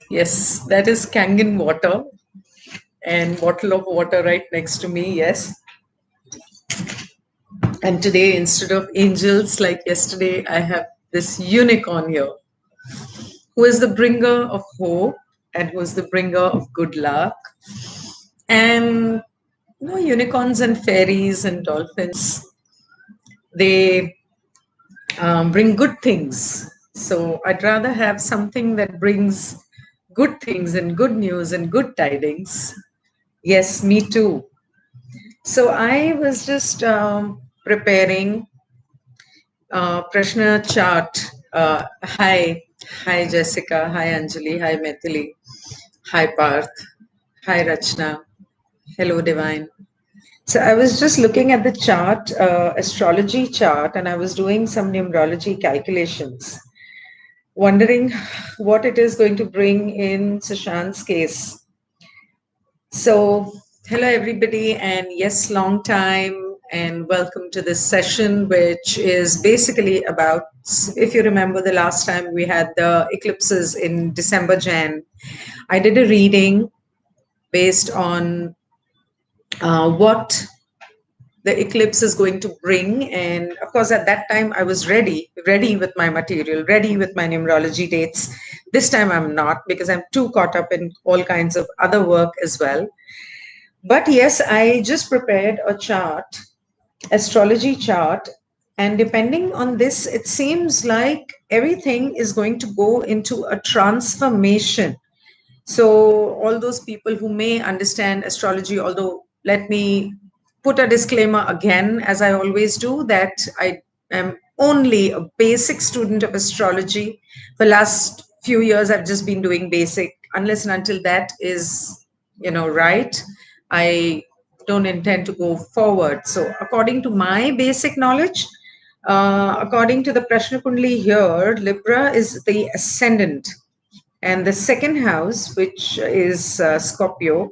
Yes, that is Kangen water and bottle of water right next to me. Yes. And today, instead of angels like yesterday, I have this unicorn here who is the bringer of hope and who is the bringer of good luck. And unicorns and fairies and dolphins, they bring good things. So I'd rather have something that brings good things and good news and good tidings. Yes, me too. So I was just preparing Prashna chart. Hi Jessica, hi Anjali, hi Methili, hi Parth, hi Rachna, hello Divine. So I was just looking at the chart, astrology chart, and I was doing some numerology calculations, wondering what it is going to bring in Sushant's case. So, hello everybody, and yes, long time, and welcome to this session, which is basically about, if you remember the last time we had the eclipses in December, Jan, I did a reading based on what the eclipse is going to bring. And of course, at that time, I was ready with my material, ready with my numerology dates. This time I'm not, because I'm too caught up in all kinds of other work as well. But yes, I just prepared a chart, astrology chart. And depending on this, it seems like everything is going to go into a transformation. So all those people who may understand astrology, although let me put a disclaimer again, as I always do, that I am only a basic student of astrology. The last few years, I've just been doing basic. Unless and until that is, right, I don't intend to go forward. So according to my basic knowledge, according to the Prashna Kundli here, Libra is the ascendant. And the second house, which is Scorpio,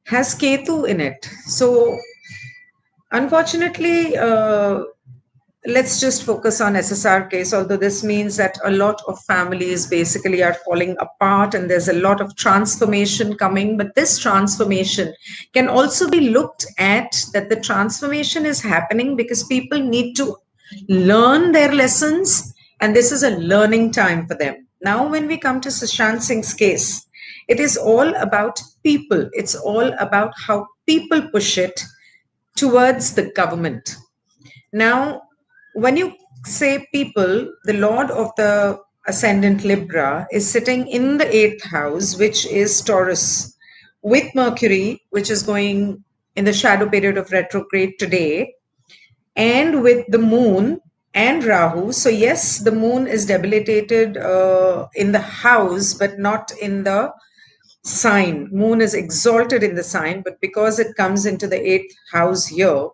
has Ketu in it. So unfortunately, let's just focus on SSR case, although this means that a lot of families basically are falling apart and there's a lot of transformation coming. But this transformation can also be looked at, that the transformation is happening because people need to learn their lessons, and this is a learning time for them. Now, when we come to Sushant Singh's case, it is all about people. It's all about how people push it towards the government. Now, when you say people, the Lord of the ascendant Libra is sitting in the 8th house, which is Taurus, with Mercury, which is going in the shadow period of retrograde today, and with the moon and Rahu. So yes, the moon is debilitated in the house, but not in the sign. Moon is exalted in the sign, but because it comes into the 8th house here,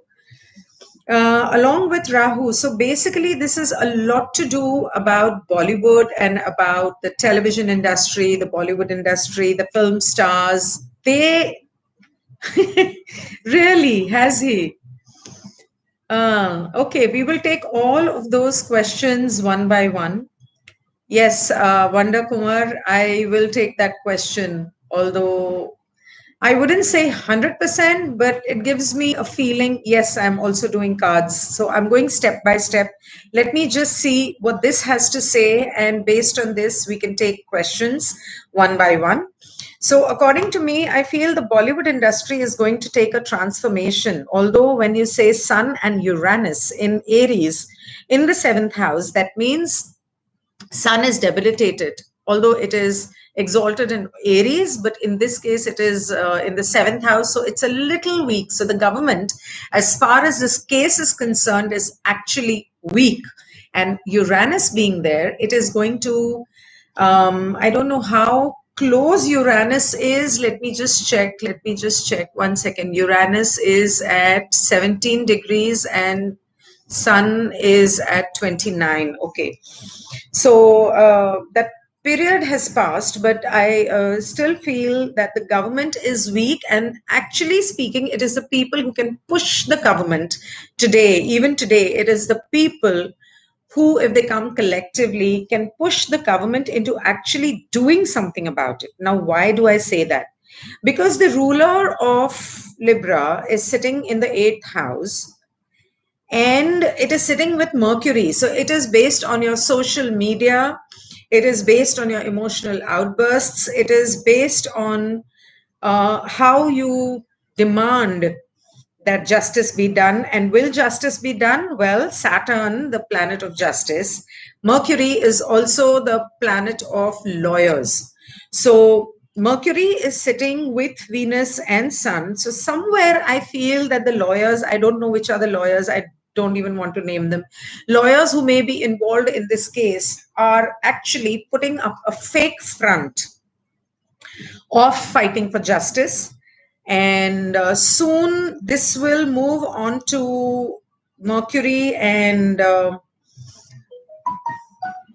along with Rahu. So basically, this is a lot to do about Bollywood and about the television industry, the Bollywood industry, the film stars. They really, has he? Okay, we will take all of those questions one by one. Yes, Vanda Kumar, I will take that question, although I wouldn't say 100%, but it gives me a feeling, yes, I'm also doing cards. So I'm going step by step. Let me just see what this has to say. And based on this, we can take questions one by one. So according to me, I feel the Bollywood industry is going to take a transformation. Although when you say Sun and Uranus in Aries in the 7th house, that means Sun is debilitated, although it is exalted in Aries, but in this case, it is in the 7th house. So it's a little weak. So the government, as far as this case is concerned, is actually weak. And Uranus being there, it is going to, I don't know how close Uranus is. Let me just check. 1 second. Uranus is at 17 degrees and Sun is at 29. Okay. So that period has passed, but I still feel that the government is weak. And actually speaking, it is the people who can push the government today. Even today, it is the people who, if they come collectively, can push the government into actually doing something about it. Now, why do I say that? Because the ruler of Libra is sitting in the eighth house, and it is sitting with Mercury. So it is based on your social media, it is based on your emotional outbursts, it is based on how you demand that justice be done. And will justice be done? Well, Saturn, the planet of justice, Mercury is also the planet of lawyers. So Mercury is sitting with Venus and Sun. So somewhere I feel that the lawyers, I don't know which are the lawyers, I don't even want to name them, lawyers who may be involved in this case are actually putting up a fake front of fighting for justice. And soon this will move on to Mercury, and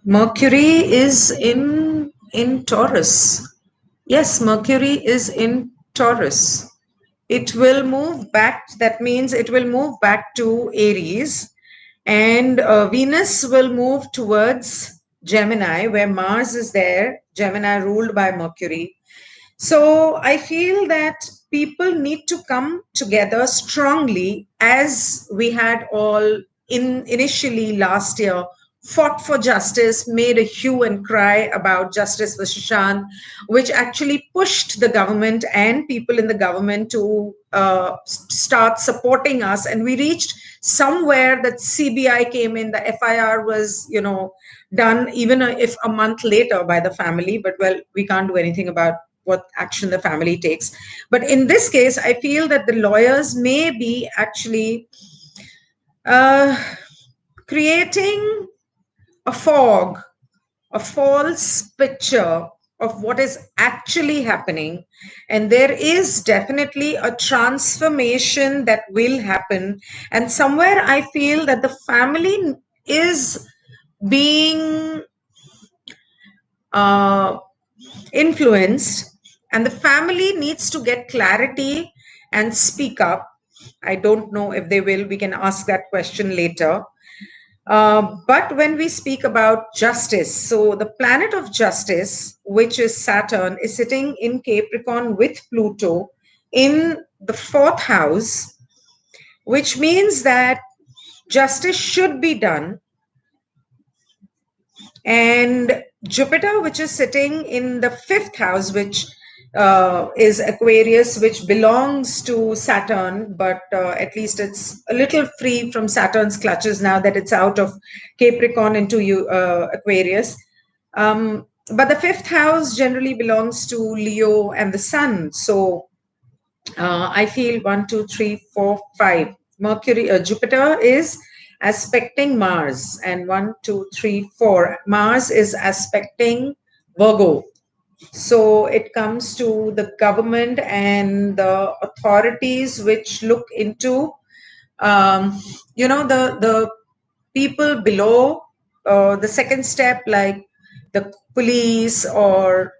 Mercury is in Taurus. Yes, Mercury is in Taurus. It will move back. That means it will move back to Aries, and Venus will move towards Gemini, where Mars is there. Gemini ruled by Mercury. So I feel that people need to come together strongly, as we had all initially last year fought for justice, made a hue and cry about justice for SUSHANT, which actually pushed the government and people in the government to start supporting us. And we reached somewhere that CBI came in, the FIR was, done, even if a month later by the family. But well, we can't do anything about what action the family takes. But in this case, I feel that the lawyers may be actually creating a fog, a false picture of what is actually happening. And there is definitely a transformation that will happen. And somewhere I feel that the family is being influenced, and the family needs to get clarity and speak up. I don't know if they will. We can ask that question later. But when we speak about justice, so the planet of justice, which is Saturn, is sitting in Capricorn with Pluto in the fourth house, which means that justice should be done. And Jupiter, which is sitting in the fifth house, which is Aquarius, which belongs to Saturn, but at least it's a little free from Saturn's clutches now that it's out of Capricorn into Aquarius. But the fifth house generally belongs to Leo and the Sun. So I feel 1, 2, 3, 4, 5. Jupiter is aspecting Mars, and 1, 2, 3, 4. Mars is aspecting Virgo. So it comes to the government and the authorities which look into, the people below. The second step, like the police or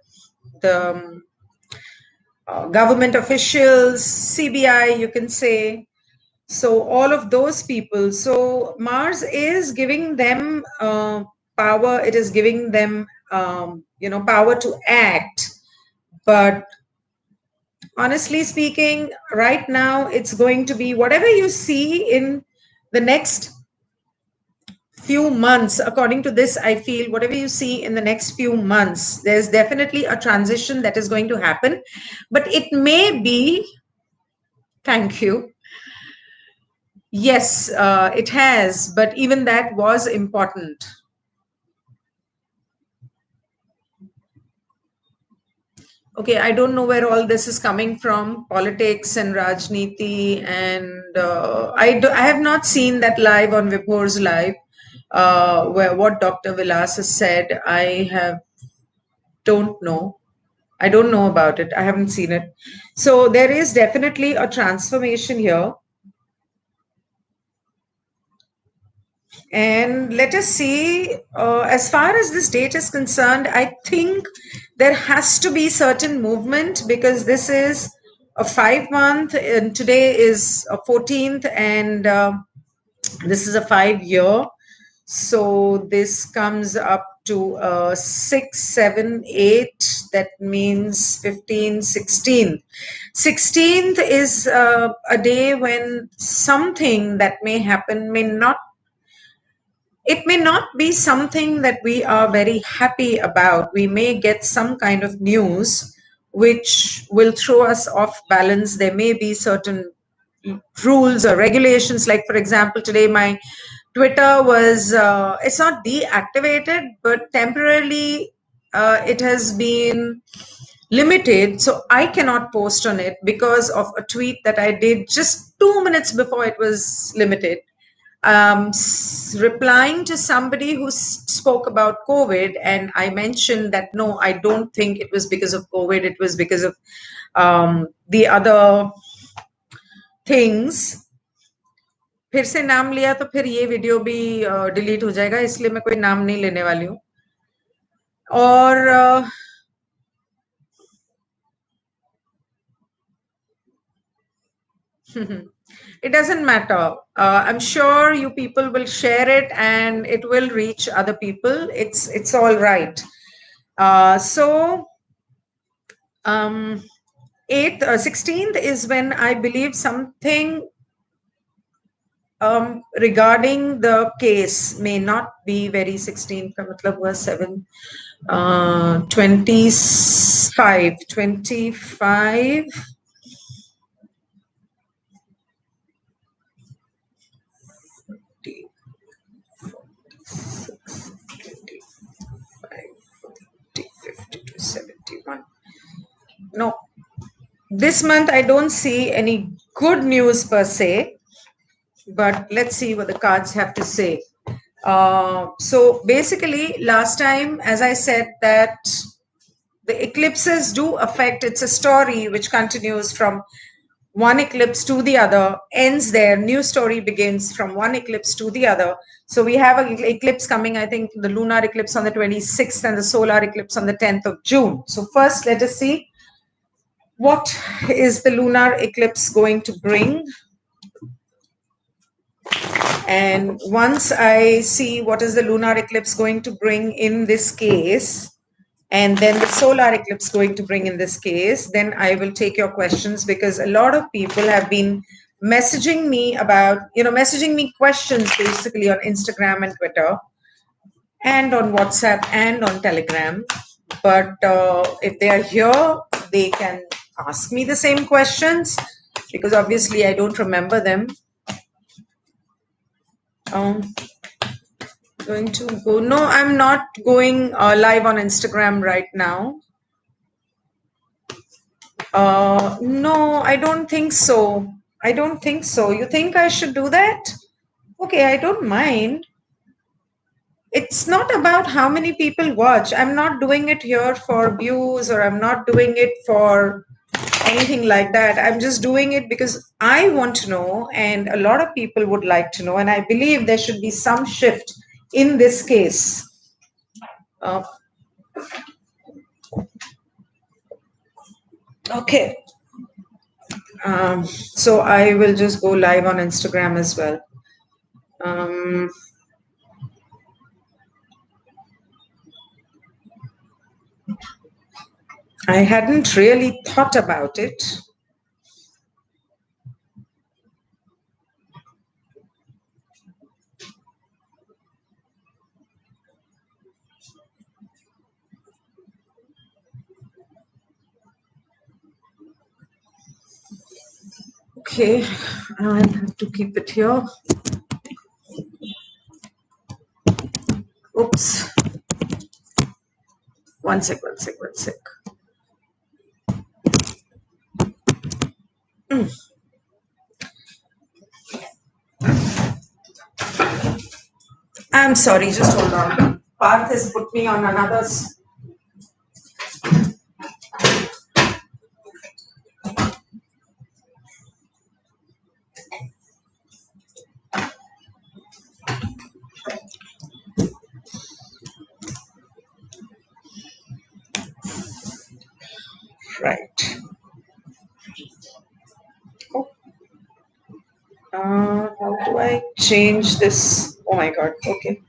the government officials, CBI, you can say. So all of those people. So Mars is giving them power. It is giving them, power to act. But honestly speaking, right now, it's going to be whatever you see in the next few months. According to this, I feel whatever you see in the next few months, there's definitely a transition that is going to happen. But it may be, thank you. Yes, it has, but even that was important. Okay, I don't know where all this is coming from, politics and Rajniti, and I have not seen that live on Vibhor's live, where what Dr. Vilas has said. Don't know. I don't know about it. I haven't seen it. So there is definitely a transformation here. And let us see, as far as this date is concerned, I think there has to be certain movement because this is a 5 month and today is a 14th and this is a 5 year. So this comes up to 6, 7, 8. That means 15, 16. 16th is a day when something that may happen may not, it may not be something that we are very happy about. We may get some kind of news which will throw us off balance. There may be certain rules or regulations. Like, for example, today my Twitter was, it's not deactivated, but temporarily it has been limited. So I cannot post on it because of a tweet that I did just 2 minutes before it was limited, replying to somebody who spoke about COVID, and I mentioned that no, I don't think it was because of COVID, it was because of the other things. फिर से नाम लिया तो फिर ये video भी delete हो जाएगा, इसलिए मैं कोई नाम नहीं लेने वाली हूँ. और it doesn't matter. I'm sure you people will share it and it will reach other people. It's all right. So 8th, 16th is when I believe something regarding the case may not be very. 16th का मतलब हुआ 7, 25, 25. No, this month I don't see any good news per se, but let's see what the cards have to say. So basically, last time, as I said, that the eclipses do affect, it's a story which continues from one eclipse to the other, ends there, new story begins from one eclipse to the other. So we have an eclipse coming, I think the lunar eclipse on the 26th and the solar eclipse on the 10th of June. So first, let us see what is the lunar eclipse going to bring. And once I see what is the lunar eclipse going to bring in this case, and then the solar eclipse going to bring in this case, then I will take your questions, because a lot of people have been messaging me about, messaging me questions basically on Instagram and Twitter and on WhatsApp and on Telegram. But if they are here, they can ask me the same questions, because obviously I don't remember them. Going to go. No, I'm not going live on Instagram right now. No, I don't think so. I don't think so. You think I should do that? Okay, I don't mind. It's not about how many people watch. I'm not doing it here for views, or I'm not doing it for anything like that. I'm just doing it because I want to know, and a lot of people would like to know, and I believe there should be some shift in this case. Okay. So I will just go live on Instagram as well. I hadn't really thought about it. Okay, I have to keep it here. Oops. One sec. I'm sorry, just hold on. Parth has put me on another. How do I change this? Oh my God. Okay.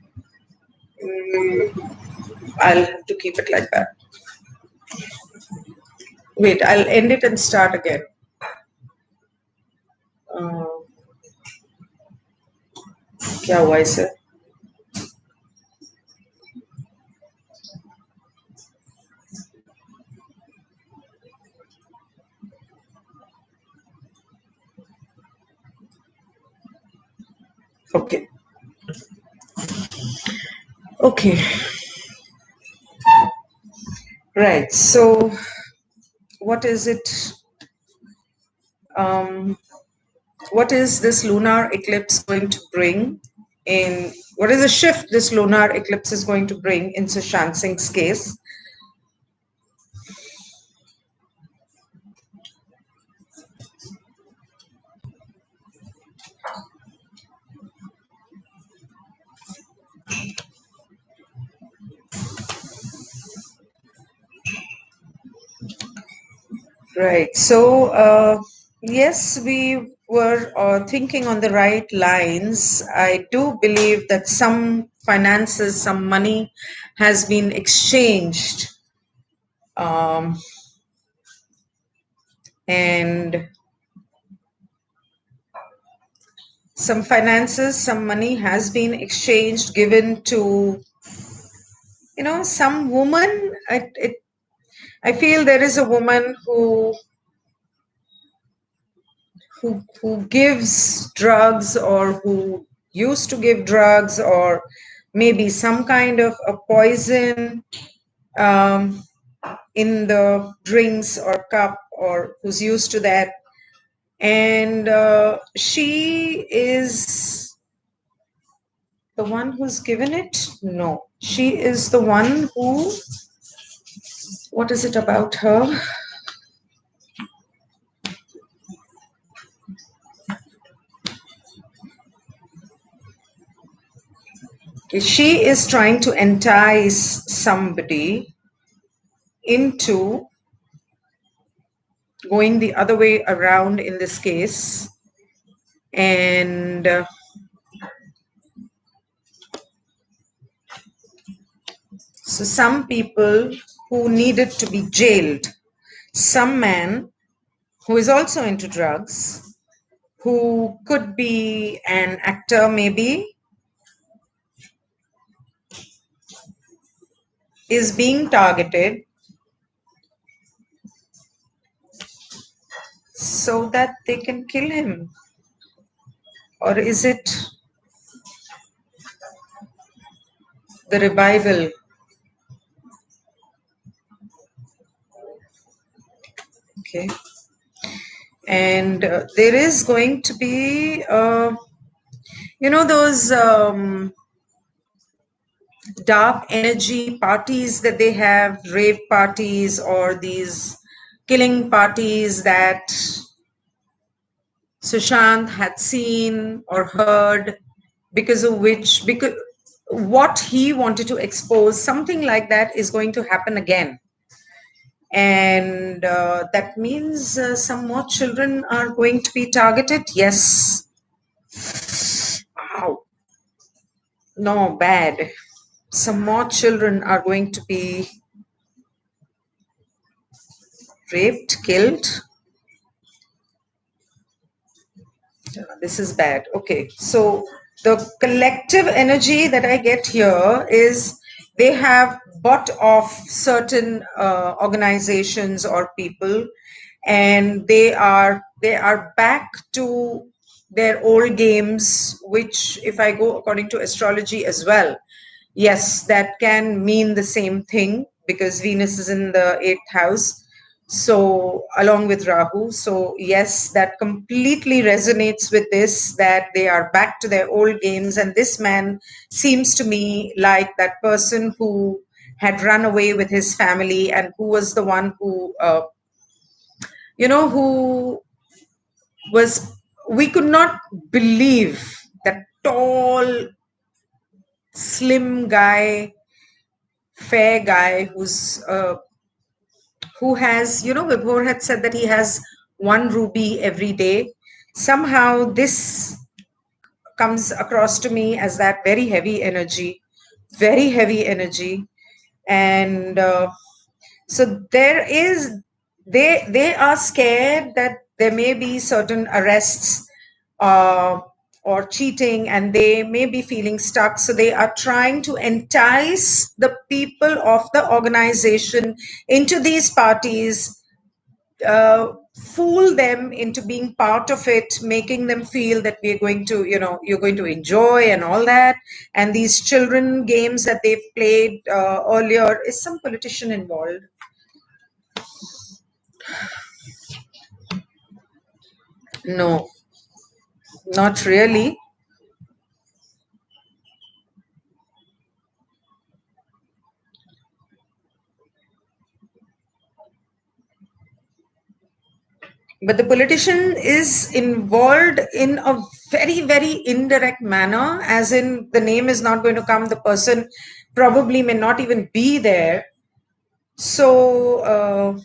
I'll have to keep it like that. Wait, I'll end it and start again. Uh, क्या हुआ इसे? Okay. Okay. Right. So, what is it? Um, what is this lunar eclipse going to bring in? What is the shift this lunar eclipse is going to bring in Sushant Singh's case? Right. So, yes, we were thinking on the right lines. I do believe that some finances, some money has been exchanged. Um, and some finances, some money has been exchanged, given to, some woman. I feel there is a woman who gives drugs, or who used to give drugs, or maybe some kind of a poison um, in the drinks or cup, or who's used to that. And she is the one who's given it? No. She is the one who, what is it about her? She is trying to entice somebody into going the other way around in this case. And so some people who needed to be jailed, some man who is also into drugs, who could be an actor maybe, is being targeted so that they can kill him. Or is it the revival? Okay. And there is going to be, those dark energy parties that they have, rave parties, or these killing parties that Sushant had seen or heard, because of which, because what he wanted to expose, something like that is going to happen again. And that means some more children are going to be targeted. Yes. Ow. No, bad. Some more children are going to be raped, killed. This is bad. Okay. So the collective energy that I get here is they have bought off certain organizations or people, and they are back to their old games, which, if I go according to astrology as well, yes, that can mean the same thing, because Venus is in the 8th house. So, along with Rahu. So, yes, that completely resonates with this, that they are back to their old games. And this man seems to me like that person who had run away with his family, and who was the one who, who was, we could not believe that tall, slim guy, fair guy, who has, Vibhor had said that he has one ruby every day. Somehow this comes across to me as that very heavy energy, very heavy energy. And so they are scared that there may be certain arrests uh, or cheating, and they may be feeling stuck. So they are trying to entice the people of the organization into these parties, fool them into being part of it, making them feel that we're going to, you're going to enjoy and all that. And these children games that they've played earlier, is some politician involved? No, not really. But the politician is involved in a very, very indirect manner, as in the name is not going to come, the person probably may not even be there. So,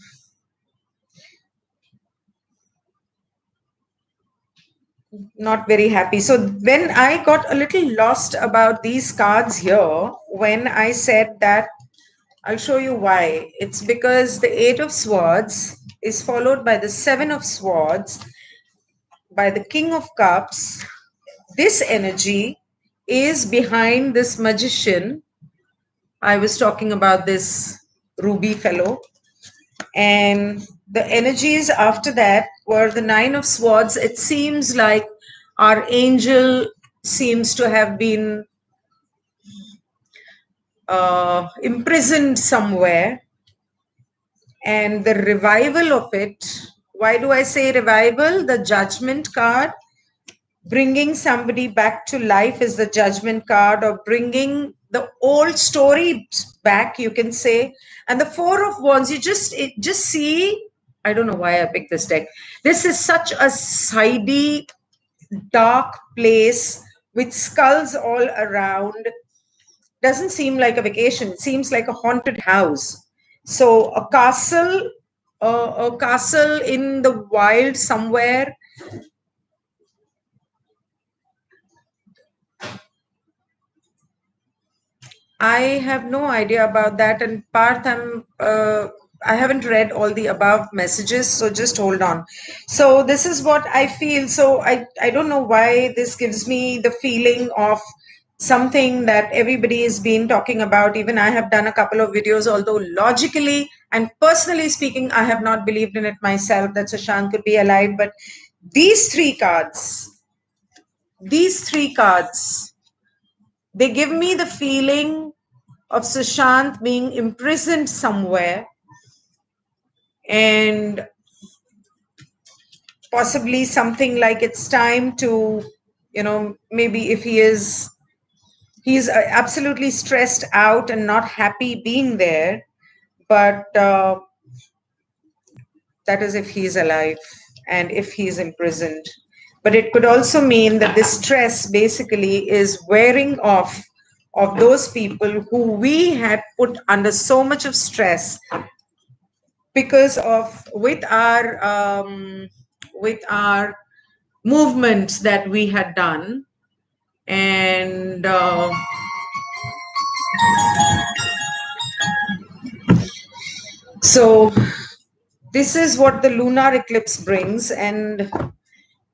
not very happy. So when I got a little lost about these cards here, when I said that, I'll show you why. It's because the Eight of Swords is followed by the Seven of Swords, by the King of Cups. This energy is behind this magician. I was talking about this Ruby fellow. And the energies after that were the Nine of Swords. It seems like our angel seems to have been imprisoned somewhere. And the revival of it, why do I say revival? The Judgment card, bringing somebody back to life, is the Judgment card, or bringing the old story back, you can say. And the Four of Wands, you just see, I don't know why I picked this deck. This is such a sidey, dark place with skulls all around. Doesn't seem like a vacation. It seems like a haunted house. So a castle in the wild somewhere. I have no idea about that. And Parth, I haven't read all the above messages, so just hold on. So this is what I feel. So I don't know why this gives me the feeling of something that everybody has been talking about. Even I have done a couple of videos, although logically and personally speaking, I have not believed in it myself that Sushant could be alive. But these three cards, they give me the feeling of Sushant being imprisoned somewhere, and possibly something like it's time to, maybe if he's absolutely stressed out and not happy being there, but that is if he's alive and if he's imprisoned. But it could also mean that this stress basically is wearing off of those people who we had put under so much of stress because of with our movements that we had done. And so this is what the lunar eclipse brings. And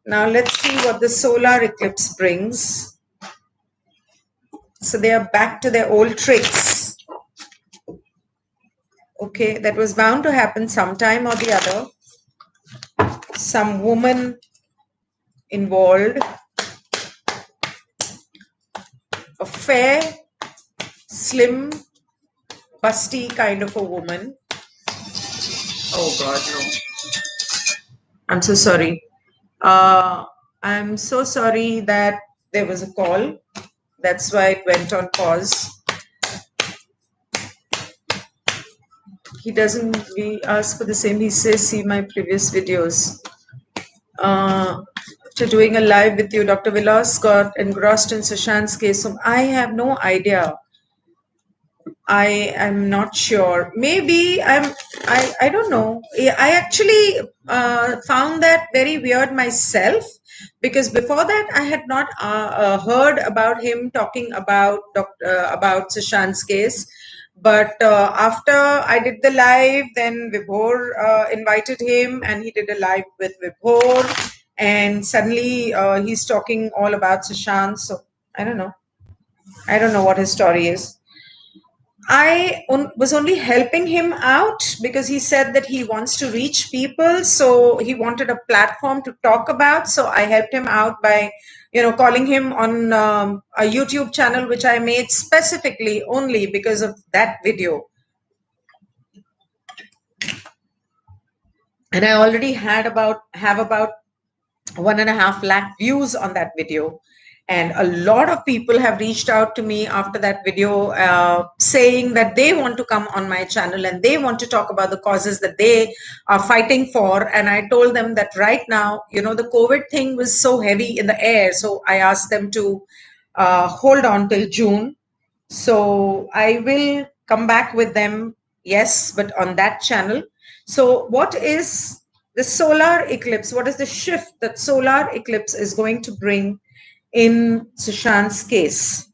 now let's see what the solar eclipse brings. So they are back to their old tricks. Okay, that was bound to happen sometime or the other. Some woman involved, a fair, slim, busty kind of a woman. Oh God, no. I'm so sorry. I'm so sorry that there was a call. That's why it went on pause. He doesn't, we ask for the same. He says, see my previous videos. After doing a live with you, Dr. Vilas got engrossed in Sushant's case. So I have no idea. I am not sure. Maybe I don't know. I actually found that very weird myself, because before that I had not heard about him talking about Sushant's case. But after I did the live, then Vibhor invited him, and he did a live with Vibhor, and suddenly he's talking all about Sushant. So I don't know. I don't know what his story is. Was only helping him out because he said that he wants to reach people. So he wanted a platform to talk about. So I helped him out by, calling him on a YouTube channel, which I made specifically only because of that video. And I already have about 1.5 lakh views on that video. And a lot of people have reached out to me after that video saying that they want to come on my channel and they want to talk about the causes that they are fighting for. And I told them that right now, the COVID thing was so heavy in the air. So I asked them to hold on till June. So I will come back with them, yes, but on that channel. So what is the solar eclipse? What is the shift that solar eclipse is going to bring in Sushant's case?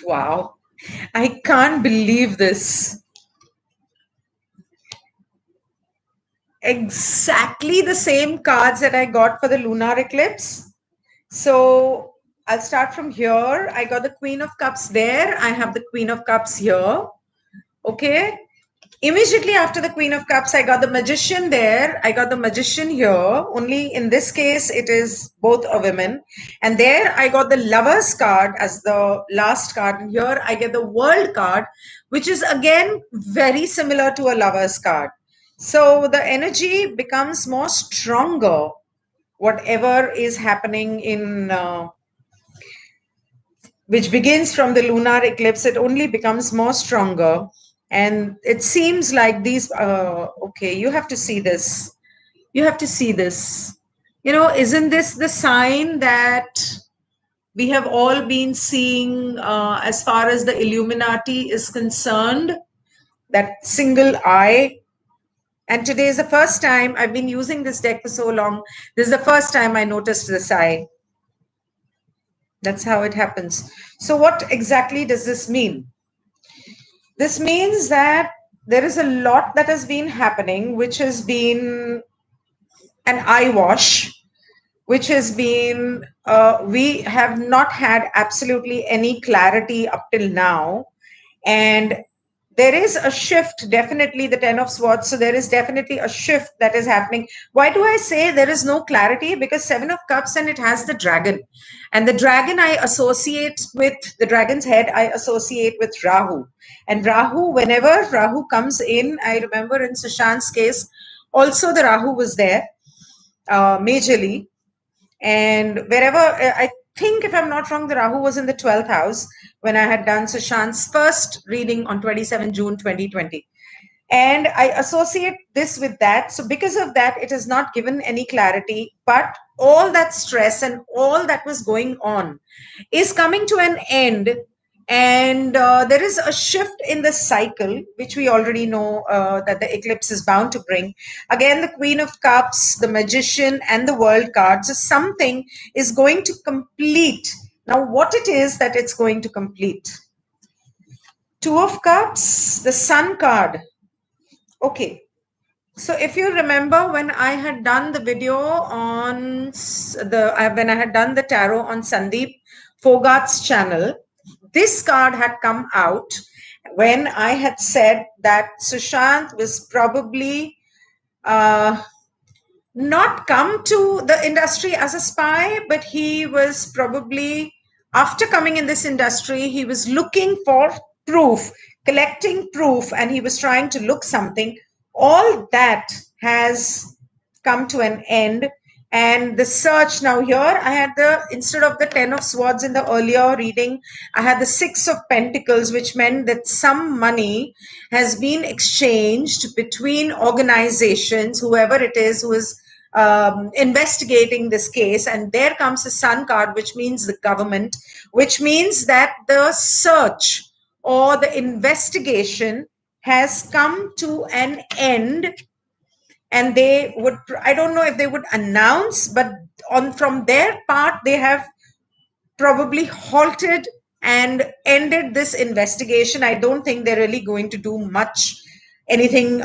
Wow, I can't believe this. Exactly the same cards that I got for the lunar eclipse. So I'll start from here. I got the Queen of Cups there. I have the Queen of Cups here. Okay. Immediately after the Queen of Cups, I got the Magician there. I got the Magician here. Only in this case, it is both a women. And there I got the Lovers card as the last card. And here I get the World card, which is again very similar to a Lovers card. So the energy becomes more stronger, whatever is happening in which begins from the lunar eclipse. It only becomes more stronger. And it seems like these, okay, you have to see this. You have to see this. Isn't this the sign that we have all been seeing as far as the Illuminati is concerned? That single eye. And today is the first time I've been using this deck for so long. This is the first time I noticed this eye. That's how it happens. So what exactly does this mean? This means that there is a lot that has been happening, which has been an eye wash, which has been, we have not had absolutely any clarity up till now. And there is a shift, definitely the 10 of Swords. So there is definitely a shift that is happening. Why do I say there is no clarity? Because 7 of Cups and it has the dragon. And the dragon I associate with, the dragon's head I associate with Rahu. And Rahu, whenever Rahu comes in, I remember in Sushant's case, also the Rahu was there, majorly. And wherever, I think if I'm not wrong, the Rahu was in the 12th house when I had done Sushant's first reading on 27 June 2020. And I associate this with that. So because of that, it has not given any clarity, but all that stress and all that was going on is coming to an end. And there is a shift in the cycle, which we already know that the eclipse is bound to bring. Again, the Queen of Cups, the Magician, and the World card. So something is going to complete. Now, what it is that it's going to complete? 2 of Cups, the Sun card. Okay. So if you remember when I had done the video on when I had done the tarot on Sandeep Fogart's channel, this card had come out when I had said that Sushant was probably not come to the industry as a spy, but he was probably, after coming in this industry, he was looking for proof, collecting proof, and he was trying to look something. All that has come to an end. And the search now here, I had instead of the 10 of Swords in the earlier reading, I had the 6 of Pentacles, which meant that some money has been exchanged between organizations, whoever it is who is investigating this case, and there comes the Sun card, which means the government, which means that the search or the investigation has come to an end, and they would, I don't know if they would announce, but from their part they have probably halted and ended this investigation. I don't think they're really going to do anything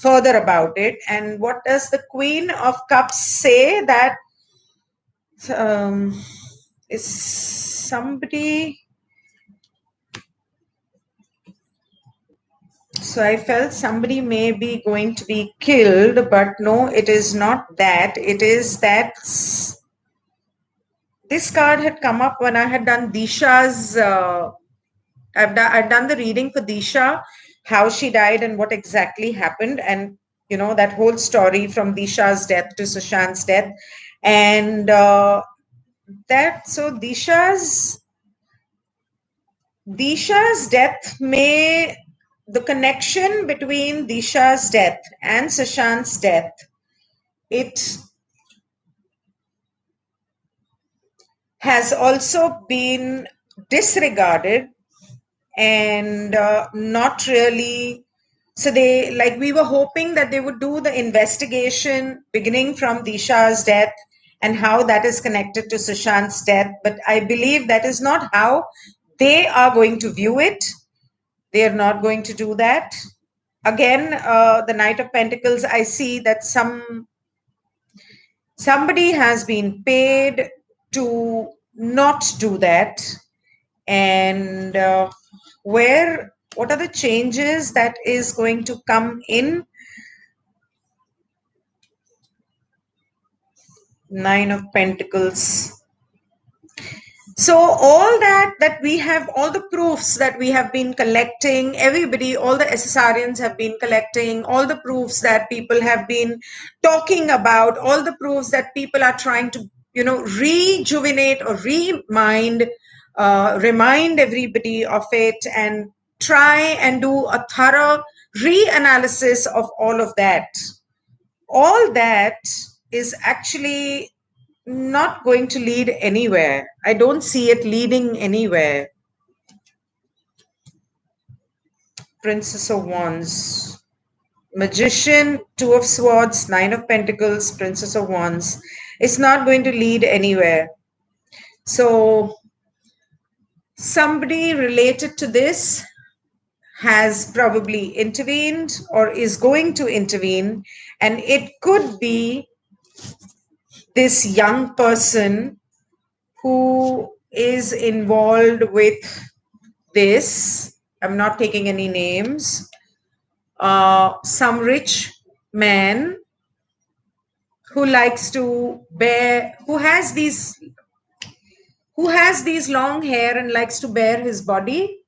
further about it. And what does the Queen of Cups say? That is somebody. So I felt somebody may be going to be killed, but no, it is not that. It is that this card had come up when I had done Disha's. I've done the reading for Disha, how she died and what exactly happened, and you know that whole story from Disha's death to Sushant's death, and that so Disha's death may, the connection between Disha's death and Sushant's death, it has also been disregarded and not really. So they, like, we were hoping that they would do the investigation beginning from Disha's death and how that is connected to Sushant's death. But I believe that is not how they are going to view it. They are not going to do that. Again, the Knight of Pentacles, I see that somebody has been paid to not do that. And what are the changes that is going to come in? Nine of Pentacles. So all that we have, all the proofs that we have been collecting, everybody, all the SSRians have been collecting, all the proofs that people have been talking about, all the proofs that people are trying to, rejuvenate or remind everybody of it, and try and do a thorough reanalysis of all of that. All that is actually not going to lead anywhere. I don't see it leading anywhere. Princess of Wands, Magician, Two of Swords, Nine of Pentacles, Princess of Wands. It's not going to lead anywhere. So somebody related to this has probably intervened or is going to intervene, and it could be this young person who is involved with this. I'm not taking any names. Some rich man who likes to bear, who has these long hair and likes to bare his body.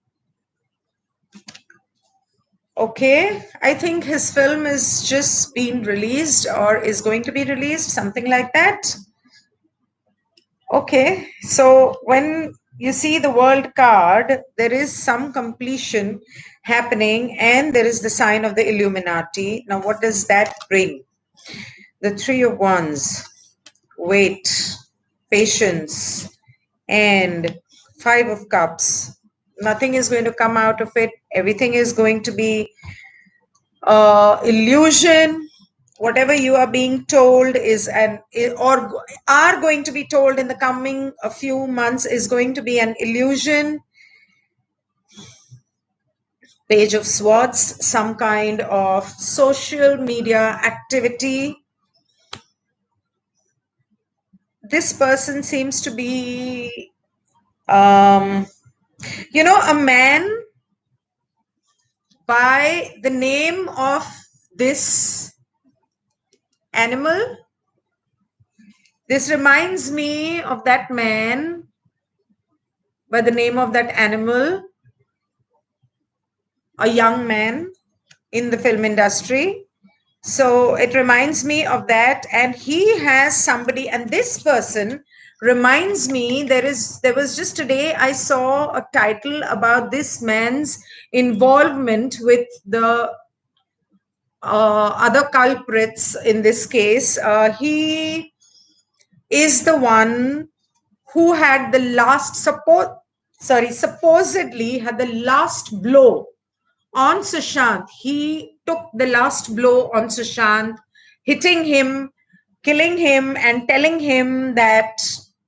Okay, I think his film is just being released or is going to be released, something like that. Okay, so when you see the World card, there is some completion happening, and there is the sign of the Illuminati. Now, what does that bring? The Three of Wands, wait, patience, and Five of Cups. Nothing is going to come out of it. Everything is going to be illusion. Whatever you are being told is or are going to be told in the coming a few months is going to be an illusion. Page of Swords, some kind of social media activity. This person seems to be, a man by the name of this animal. This reminds me of that man by the name of that animal, a young man in the film industry. So it reminds me of that, and he has somebody, and this person reminds me, there was just today I saw a title about this man's involvement with the other culprits in this case. He is the one who had the last supposedly had the last blow on Sushant. He took the last blow on Sushant, hitting him, killing him, and telling him that,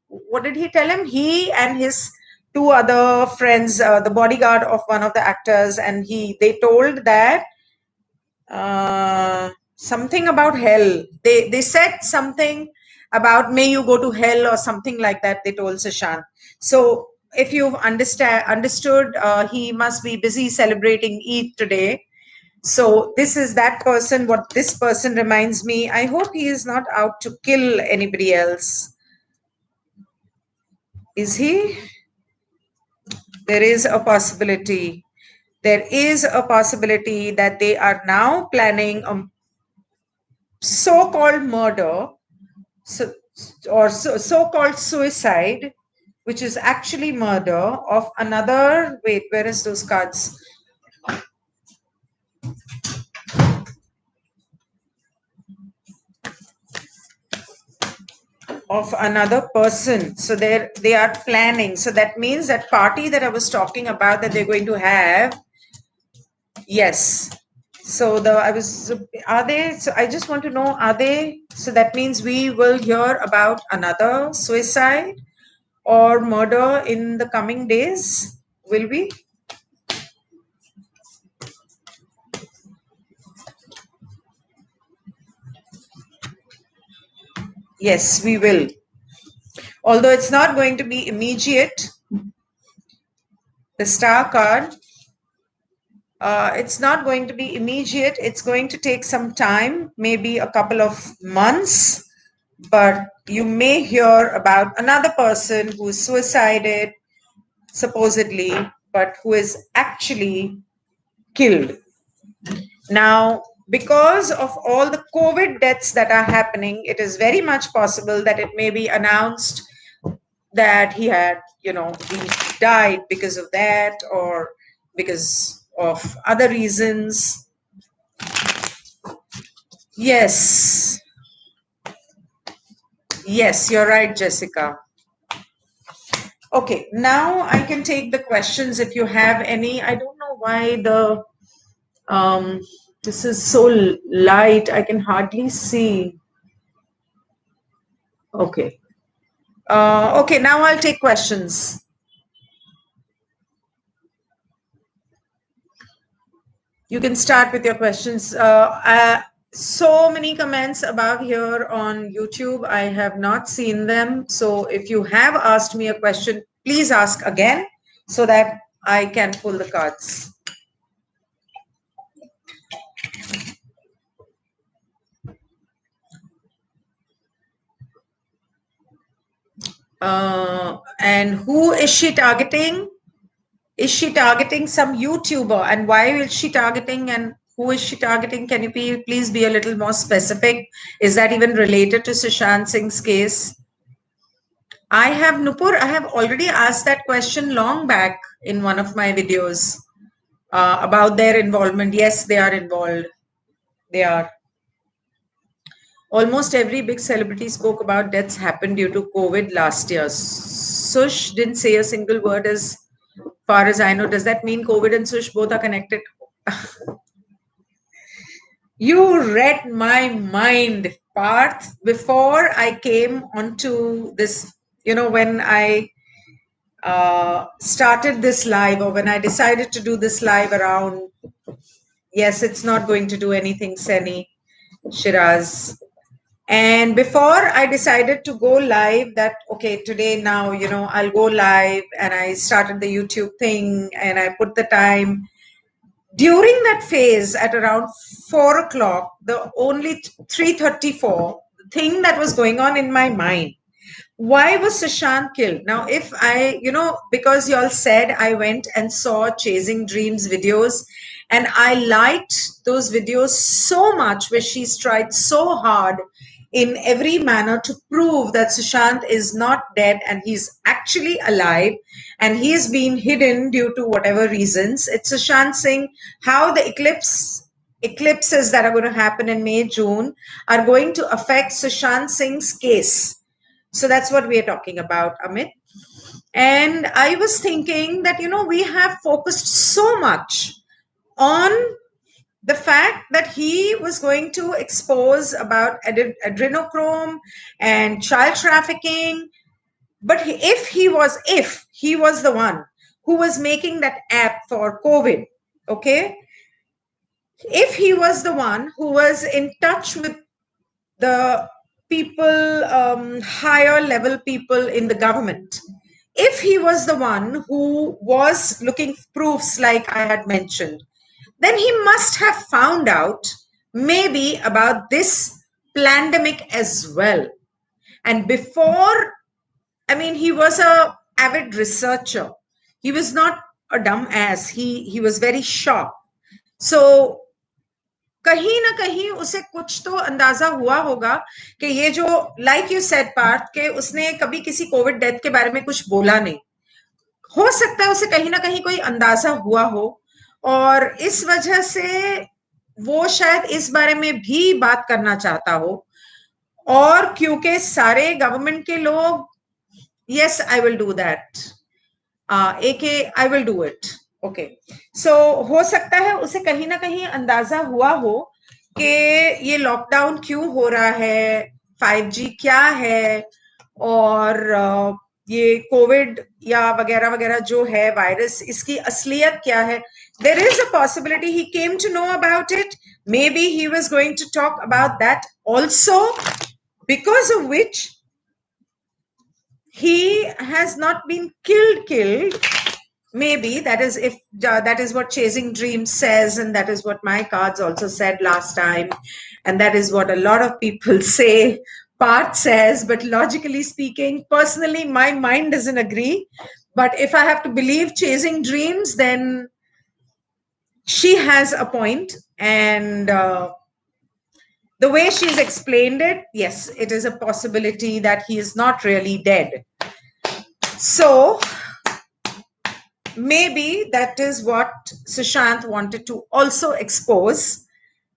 what did he tell him? He and his two other friends, the bodyguard of one of the actors, and they told that something about hell. They said something about may you go to hell or something like that. They told Sushant. So if you've understood, he must be busy celebrating Eid today. So this is that person. What this person reminds me. I hope he is not out to kill anybody else. Is he? There is a possibility. There is a possibility that they are now planning a so-called murder, so-called suicide, which is actually murder of another. Wait, where is those cards? Of another person. So they are planning. So that means that party that I was talking about that they're going to have. Yes. So are they? So I just want to know, are they? So that means we will hear about another suicide or murder in the coming days. Will we? Yes, we will. Although it's not going to be immediate. The star card. It's not going to be immediate. It's going to take some time, maybe a couple of months. But you may hear about another person who suicided, supposedly, but who is actually killed. Now, because of all the COVID deaths that are happening, it is very much possible that it may be announced that he had, he died because of that or because of other reasons. Yes. Yes, you're right, Jessica. Okay, now I can take the questions if you have any. I don't know why this is so light. I can hardly see. Okay. Okay, now I'll take questions. You can start with your questions. So many comments above here on YouTube. I have not seen them. So if you have asked me a question, please ask again so that I can pull the cards. And who is she targeting? Is she targeting some YouTuber? And why is she targeting and who is she targeting? Can you please be a little more specific? Is that even related to Sushant Singh's case? I have already asked that question long back in one of my videos about their involvement. Yes, they are involved. They are. Almost every big celebrity spoke about deaths happened due to COVID last year. Sush didn't say a single word as far as I know. Does that mean COVID and Sush both are connected? You read my mind, Parth, before I came onto this, when I started this live or when I decided to do this live around, yes, it's not going to do anything, Seni, Shiraz. And before I decided to go live that, okay, today now, I'll go live and I started the YouTube thing and I put the time. During that phase at around 4 o'clock, the only 3:34 thing that was going on in my mind, why was Sushant killed? Now, if I, because y'all said I went and saw Chasing Dreams videos and I liked those videos so much where she's tried so hard in every manner to prove that Sushant is not dead and he's actually alive and he's been hidden due to whatever reasons. It's Sushant Singh, how the eclipse eclipses that are going to happen in May, June are going to affect Sushant Singh's case. So that's what we are talking about, Amit. And I was thinking that, we have focused so much on the fact that he was going to expose about adrenochrome and child trafficking. But if he was the one who was making that app for COVID, okay, if he was the one who was in touch with the people, higher level people in the government, if he was the one who was looking for proofs like I had mentioned, then he must have found out maybe about this pandemic as well. And before, he was a avid researcher. He was not a dumb ass. He was very sharp. So कहीं ना कहीं उसे कुछ तो अंदाजा हुआ होगा कि ये जो लाइक यू सेड पार्थ के उसने कभी किसी कोविड डेथ के बारे में कुछ बोला नहीं, हो सकता है उसे कहीं ना कहीं कोई अंदाजा हुआ हो और इस वजह से वो शायद इस बारे में भी बात करना चाहता हो। और क्योंकि सारे गवर्नमेंट के लोग yes I will do that, okay I will do it, okay. So हो सकता है उसे कहीं ना कहीं अंदाजा हुआ हो कि ये लॉकडाउन क्यों हो रहा है, 5G क्या है, और ये कोविड या वगैरह वगैरह जो है वायरस, इसकी असलियत क्या है। There is a possibility he came to know about it. Maybe he was going to talk about that also, because of which he has not been killed. Maybe that is if that is what Chasing Dreams says, and that is what my cards also said last time, and that is what a lot of people say. Part says, but logically speaking, personally, my mind doesn't agree. But if I have to believe Chasing Dreams, then she has a point, and the way she's explained it, yes, it is a possibility that he is not really dead. So maybe that is what Sushant wanted to also expose,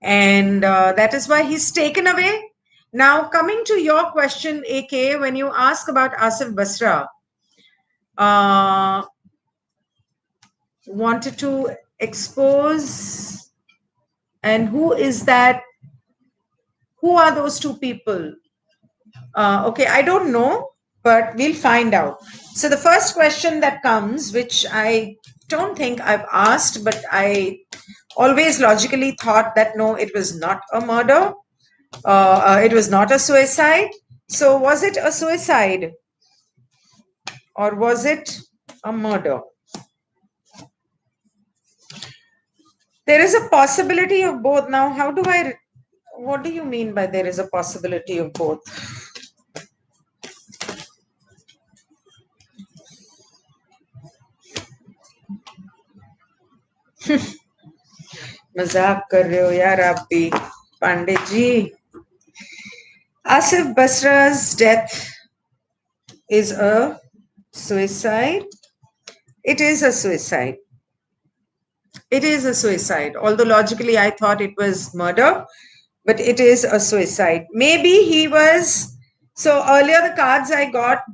and that is why he's taken away. Now, coming to your question, AK, when you ask about Asif Basra, wanted to expose, and who is that? Who are those two people? Okay, I don't know, but we'll find out. So the first question that comes, which I don't think I've asked, but I always logically thought that no, it was not a murder. It was not a suicide. So was it a suicide or was it a murder? There is a possibility of both. Now, what do you mean by there is a possibility of both? मजाक कर रहे हो यार आप भी, पंडित जी। Asif Basra's death is a suicide. It is a suicide. It is a suicide. Although logically I thought it was murder, but it is a suicide. Maybe he was. So earlier the cards I got,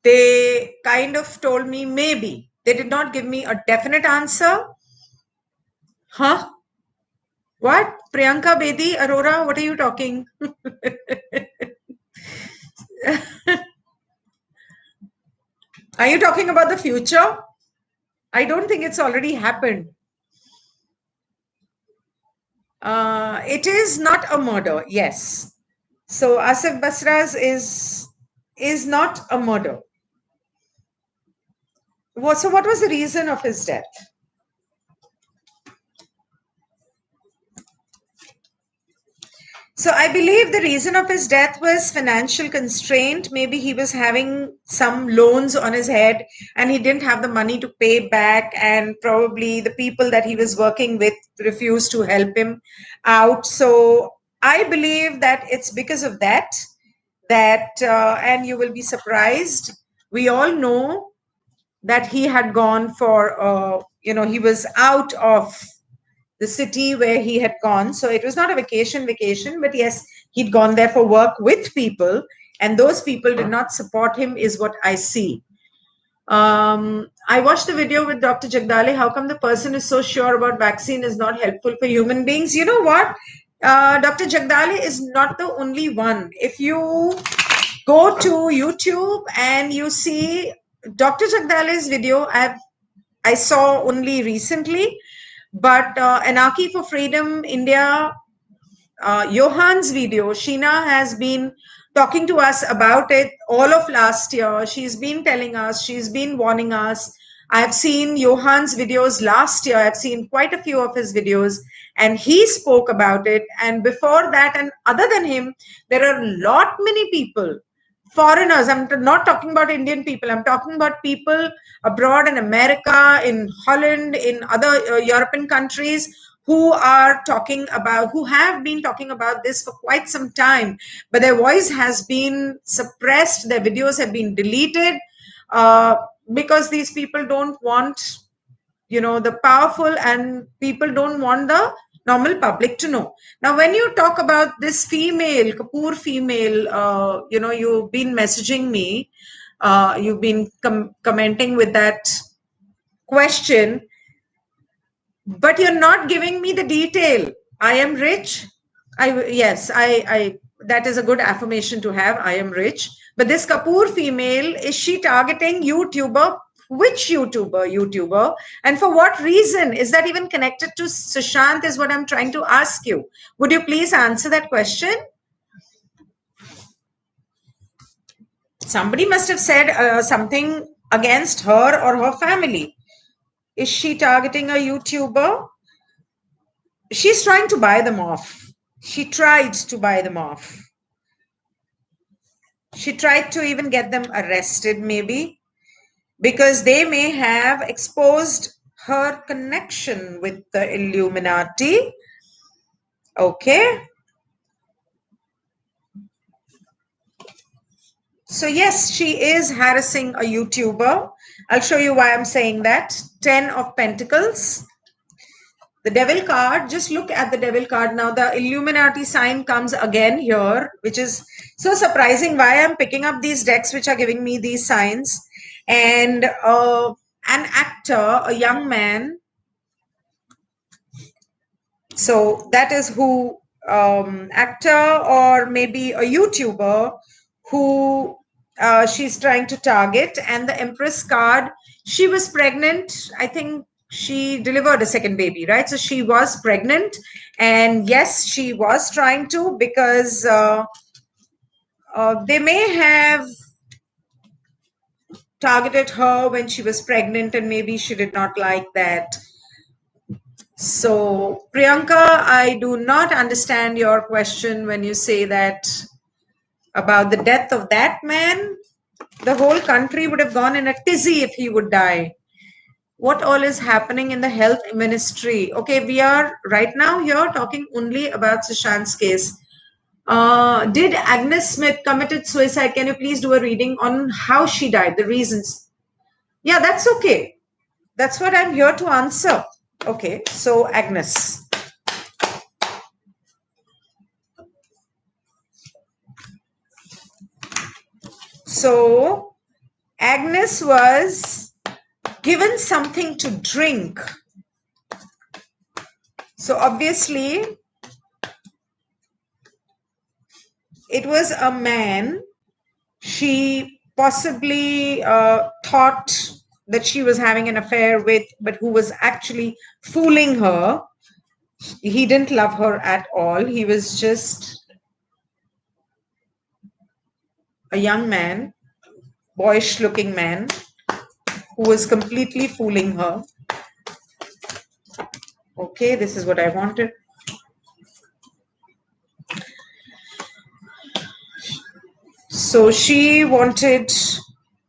they kind of told me maybe. They did not give me a definite answer. Huh? What? Priyanka Bedi, Arora, what are you talking? Are you talking about the future? I don't think it's already happened. It is not a murder, yes. So Asif Basra's is not a murder. So what was the reason of his death? So I believe the reason of his death was financial constraint. Maybe he was having some loans on his head and he didn't have the money to pay back, and probably the people that he was working with refused to help him out. So I believe that it's because of that, and you will be surprised. We all know that he had gone for, he was out of the city where he had gone. So it was not a vacation, but yes, he'd gone there for work with people, and those people did not support him, is what I see. I watched the video with Dr. Jagdale. How come the person is so sure about vaccine is not helpful for human beings? You know what? Dr. Jagdale is not the only one. If you go to YouTube and you see Dr. Jagdale's video, I saw only recently, but Anarchy for Freedom India, Johan's video, Sheena has been talking to us about it all of last year. She's been telling us, she's been warning us. I've seen Johan's videos last year. I've seen quite a few of his videos, and he spoke about it. And before that, and other than him, there are a lot many people, foreigners. I'm not talking about Indian people. I'm talking about people abroad in America, in Holland, in other European countries, who are talking about, who have been talking about this for quite some time, but their voice has been suppressed, their videos have been deleted, because these people don't want, the powerful, and people don't want the normal public to know. Now, when you talk about this female, Kapoor female, you've been messaging me, you've been commenting with that question, but you're not giving me the detail. I am rich. Yes, I that is a good affirmation to have. I am rich. But this Kapoor female, is she targeting YouTuber? Which YouTuber? And for what reason? Is that even connected to Sushant, is what I'm trying to ask you. Would you please answer that question? Somebody must have said something against her or her family. Is she targeting a YouTuber? She's trying to buy them off. She tried to buy them off. She tried to even get them arrested, maybe, because they may have exposed her connection with the Illuminati. Okay. So yes, she is harassing a YouTuber. I'll show you why I'm saying that. 10 of Pentacles. The devil card, just look at the devil card now. The Illuminati sign comes again here, which is so surprising why I'm picking up these decks which are giving me these signs. And an actor, a young man. So that is who, actor or maybe a YouTuber who she's trying to target. And the Empress card, she was pregnant. I think she delivered a second baby, right? So she was pregnant, and yes, she was trying to, because they may have targeted her when she was pregnant, and maybe she did not like that. So Priyanka, I do not understand your question when you say that about the death of that man. The whole country would have gone in a tizzy if he would die. What all is happening in the health ministry? Okay, we are right now here talking only about Sushant's case. Did Agnes Smith committed suicide? Can you please do a reading on how she died, the reasons? Yeah, that's okay. That's what I'm here to answer. Okay, so Agnes. So Agnes was given something to drink. So obviously it was a man. She possibly thought that she was having an affair with, but who was actually fooling her. He didn't love her at all. He was just a young man, boyish looking man, who was completely fooling her. Okay, this is what I wanted. So she wanted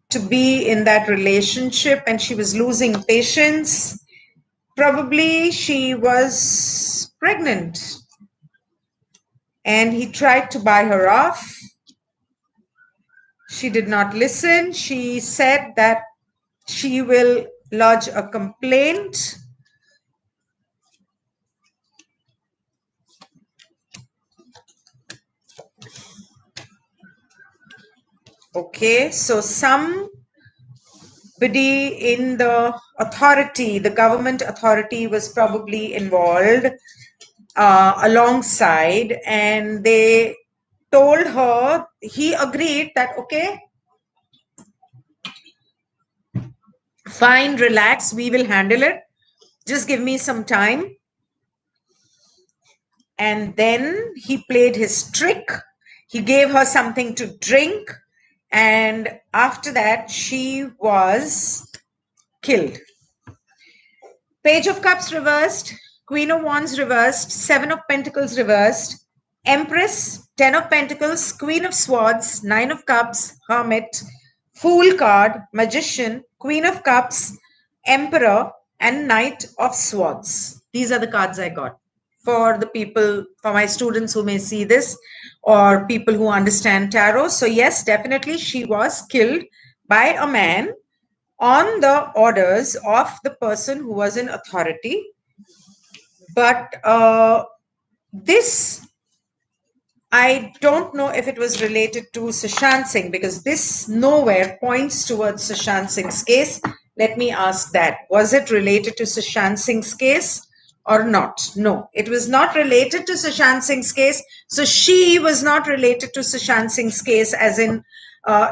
to be in that relationship, and she was losing patience. Probably she was pregnant, and he tried to buy her off. She did not listen. She said that she will lodge a complaint. Okay, so somebody in the authority, the government authority, was probably involved alongside, and they told her, he agreed that, okay, fine, relax, we will handle it. Just give me some time. And then he played his trick. He gave her something to drink. And after that, she was killed. Page of Cups reversed, Queen of Wands reversed, Seven of Pentacles reversed, Empress, Ten of Pentacles, Queen of Swords, Nine of Cups, Hermit, Fool card, Magician, Queen of Cups, Emperor, and Knight of Swords. These are the cards I got for the people, for my students who may see this, or people who understand tarot. So yes, definitely she was killed by a man on the orders of the person who was in authority. But this, I don't know if it was related to Sushant Singh, because this nowhere points towards Sushant Singh's case. Let me ask that. Was it related to Sushant Singh's case or not? No, it was not related to Sushant Singh's case. So she was not related to Sushant Singh's case, as in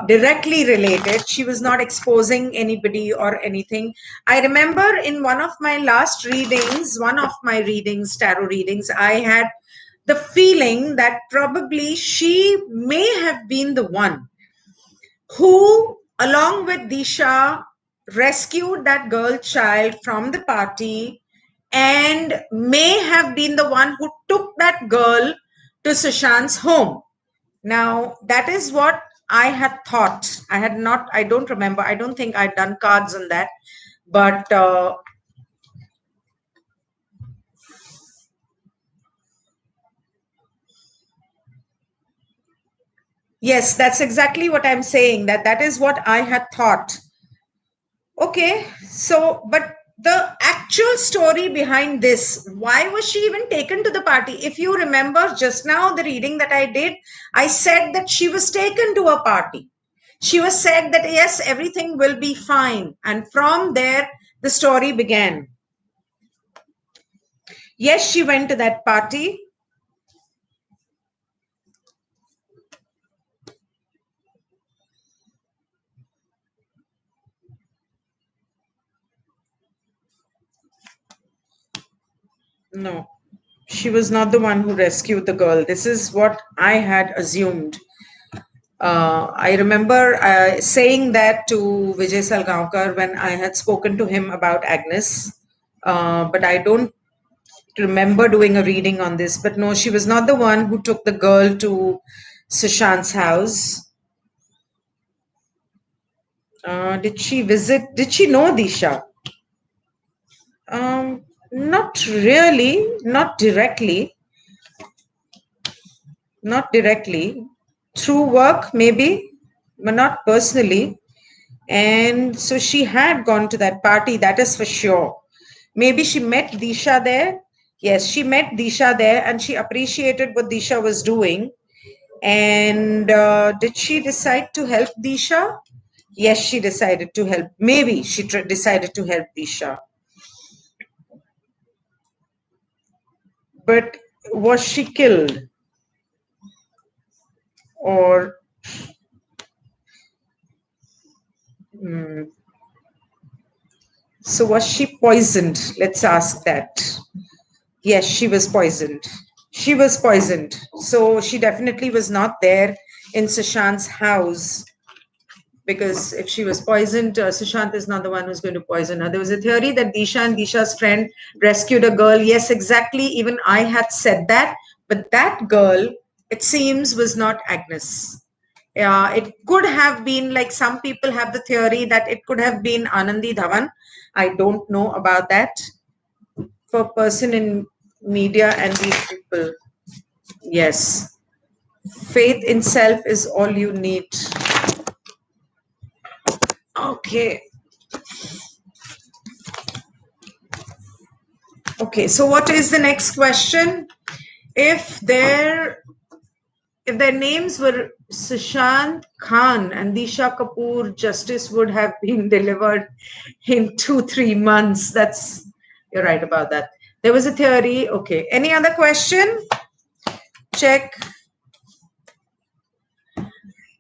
directly related. She was not exposing anybody or anything. I remember in one of my last readings, tarot readings, I had the feeling that probably she may have been the one who, along with Disha, rescued that girl child from the party, and may have been the one who took that girl to Sushant's home. Now, that is what I had thought. I don't remember. I don't think I'd done cards on that. But yes, that's exactly what I'm saying, that is what I had thought. Okay, so, but the actual story behind this, why was she even taken to the party? If you remember just now, the reading that I did, I said that she was taken to a party. She was said that, yes, everything will be fine. And from there, the story began. Yes, she went to that party. No, she was not the one who rescued the girl. This is what I had assumed. I remember saying that to Vijay Salgaonkar when I had spoken to him about Agnes, but I don't remember doing a reading on this. But no, she was not the one who took the girl to Sushant's house. Did she know Disha? Not really, not directly. Not directly. Through work, maybe, but not personally. And so she had gone to that party, that is for sure. Maybe she met Disha there. Yes, she met Disha there and she appreciated what Disha was doing. And did she decide to help Disha? Yes, she decided to help. Maybe she decided to help Disha. But was she killed? Or so was she poisoned? Let's ask that. Yes, she was poisoned. She was poisoned. So she definitely was not there in Sushant's house, because if she was poisoned, Sushant is not the one who's going to poison her. There was a theory that Disha and Disha's friend rescued a girl. Yes, exactly. Even I had said that. But that girl, it seems, was not Agnes. It could have been, like some people have the theory that it could have been Anandi Dhawan. I don't know about that. For a person in media and these people, yes, faith in self is all you need. Okay. Okay, so what is the next question? If there if their names were Sushant Khan and Disha Kapoor, justice would have been delivered in 2-3 months. You're right about that. There was a theory. Okay. Any other question? Check.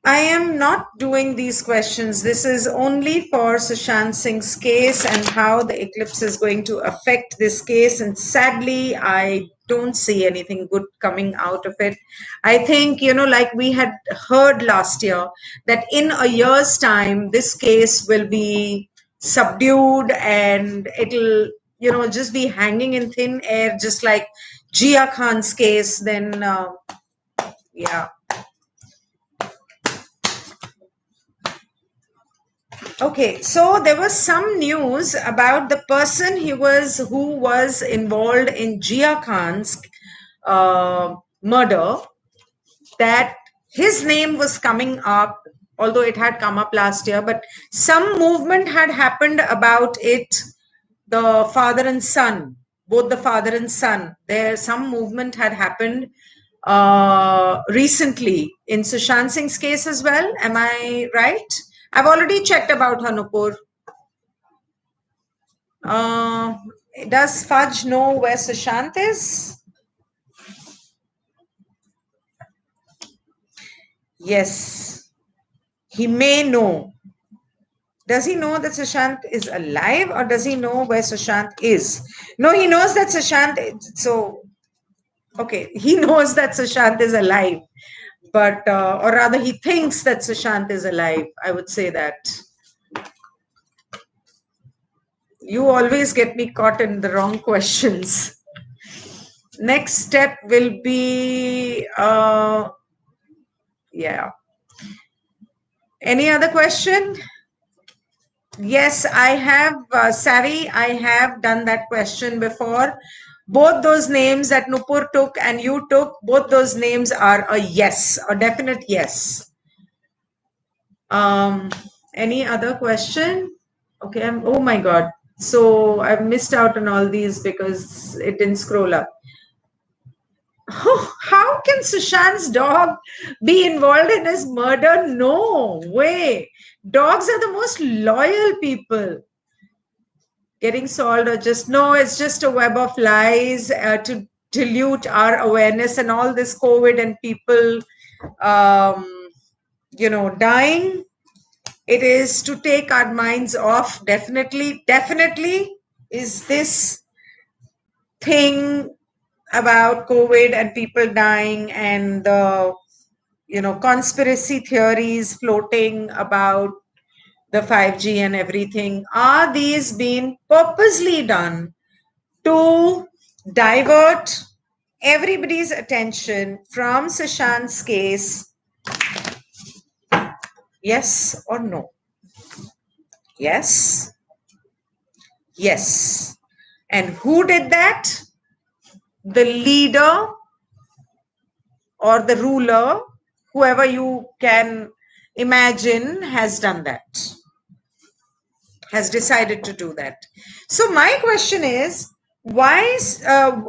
I am not doing these questions. This is only for Sushant Singh's case and how the eclipse is going to affect this case. And sadly, I don't see anything good coming out of it. I think, like we had heard last year, that in a year's time, this case will be subdued and it'll, just be hanging in thin air, just like Jia Khan's case. Then, yeah. Okay, so there was some news about the person who was involved in Jia Khan's murder, that his name was coming up, although it had come up last year, but some movement had happened about it. The father and son, both the father and son, some movement had happened recently in Sushant Singh's case as well. Am I right? I've already checked about Hanupur. Does Fudge know where Sushant is? Yes, he may know. Does he know that Sushant is alive, or does he know where Sushant is? No, he knows that Sushant okay, he knows that Sushant is alive, but, or rather he thinks that Sushant is alive. I would say that. You always get me caught in the wrong questions. Next step will be, yeah. Any other question? Yes, I have, Savvy, I have done that question before. Both those names that Nupur took and you took, both those names are a yes, a definite yes. Any other question? Okay, oh my God. So I've missed out on all these because it didn't scroll up. Oh, how can Sushant's dog be involved in his murder? No way. Dogs are the most loyal people. Getting solved, or just, no, it's just a web of lies to dilute our awareness, and all this COVID and people, dying. It is to take our minds off. Definitely is this thing about COVID and people dying and the, conspiracy theories floating about the 5G and everything. Are these being purposely done to divert everybody's attention from Sushant's case? Yes or no? Yes. Yes. And who did that? The leader or the ruler, whoever you can imagine, has done that, has decided to do that. So my question is, why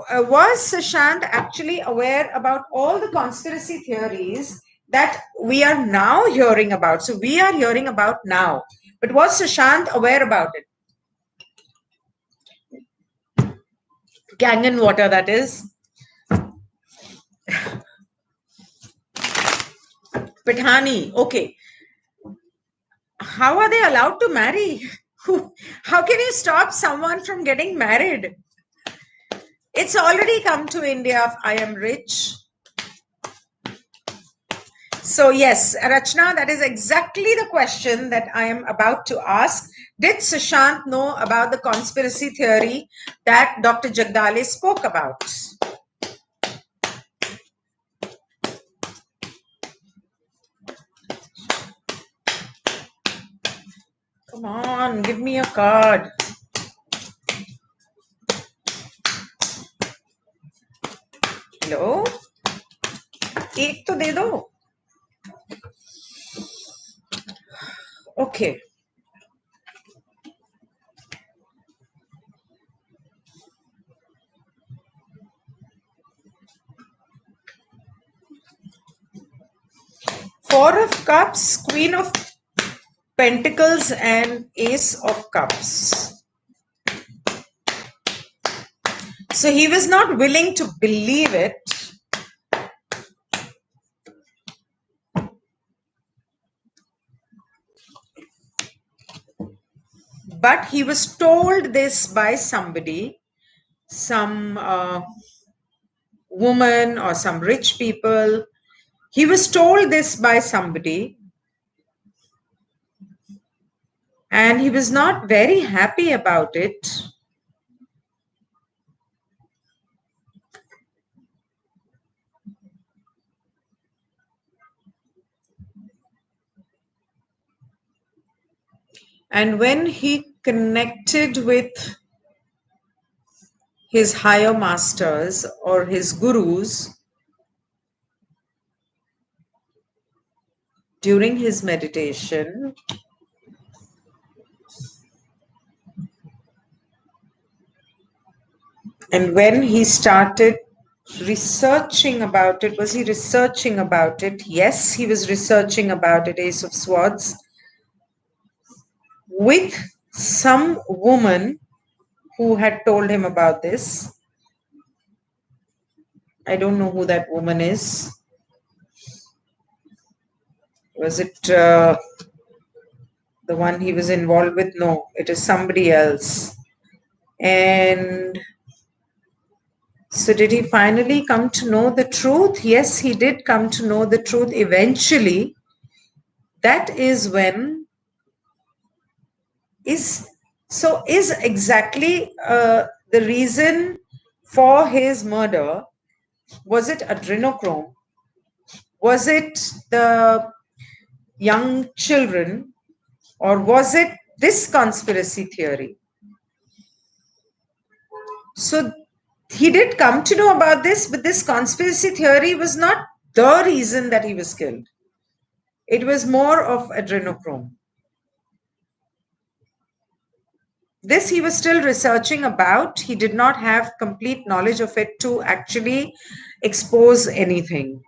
was Sushant actually aware about all the conspiracy theories that we are now hearing about? So we are hearing about now, but was Sushant aware about it? Kangen water, that is. Pithani, okay. How are they allowed to marry? How can you stop someone from getting married? It's already come to India. I am rich. So yes, Rachna, that is exactly the question that I am about to ask. Did Sushant know about the conspiracy theory that Dr. Jagdale spoke about? Come on, give me a card. Hello? एक तो दे दो. Okay. Four of Cups, Queen of Pentacles, and Ace of Cups. So he was not willing to believe it. But he was told this by somebody, some woman or some rich people. He was told this by somebody, and he was not very happy about it. And when he connected with his higher masters or his gurus during his meditation, and when he started researching about it, was he researching about it? Yes, he was researching about it, Ace of Swords, with some woman who had told him about this. I don't know who that woman is. Was it the one he was involved with? No, it is somebody else. And so did he finally come to know the truth? Yes, he did come to know the truth eventually. That is when is exactly the reason for his murder. Was it adrenochrome? Was it the young children? Or was it this conspiracy theory? So he did come to know about this, but this conspiracy theory was not the reason that he was killed. It was more of adrenochrome. This he was still researching about. He did not have complete knowledge of it to actually expose anything.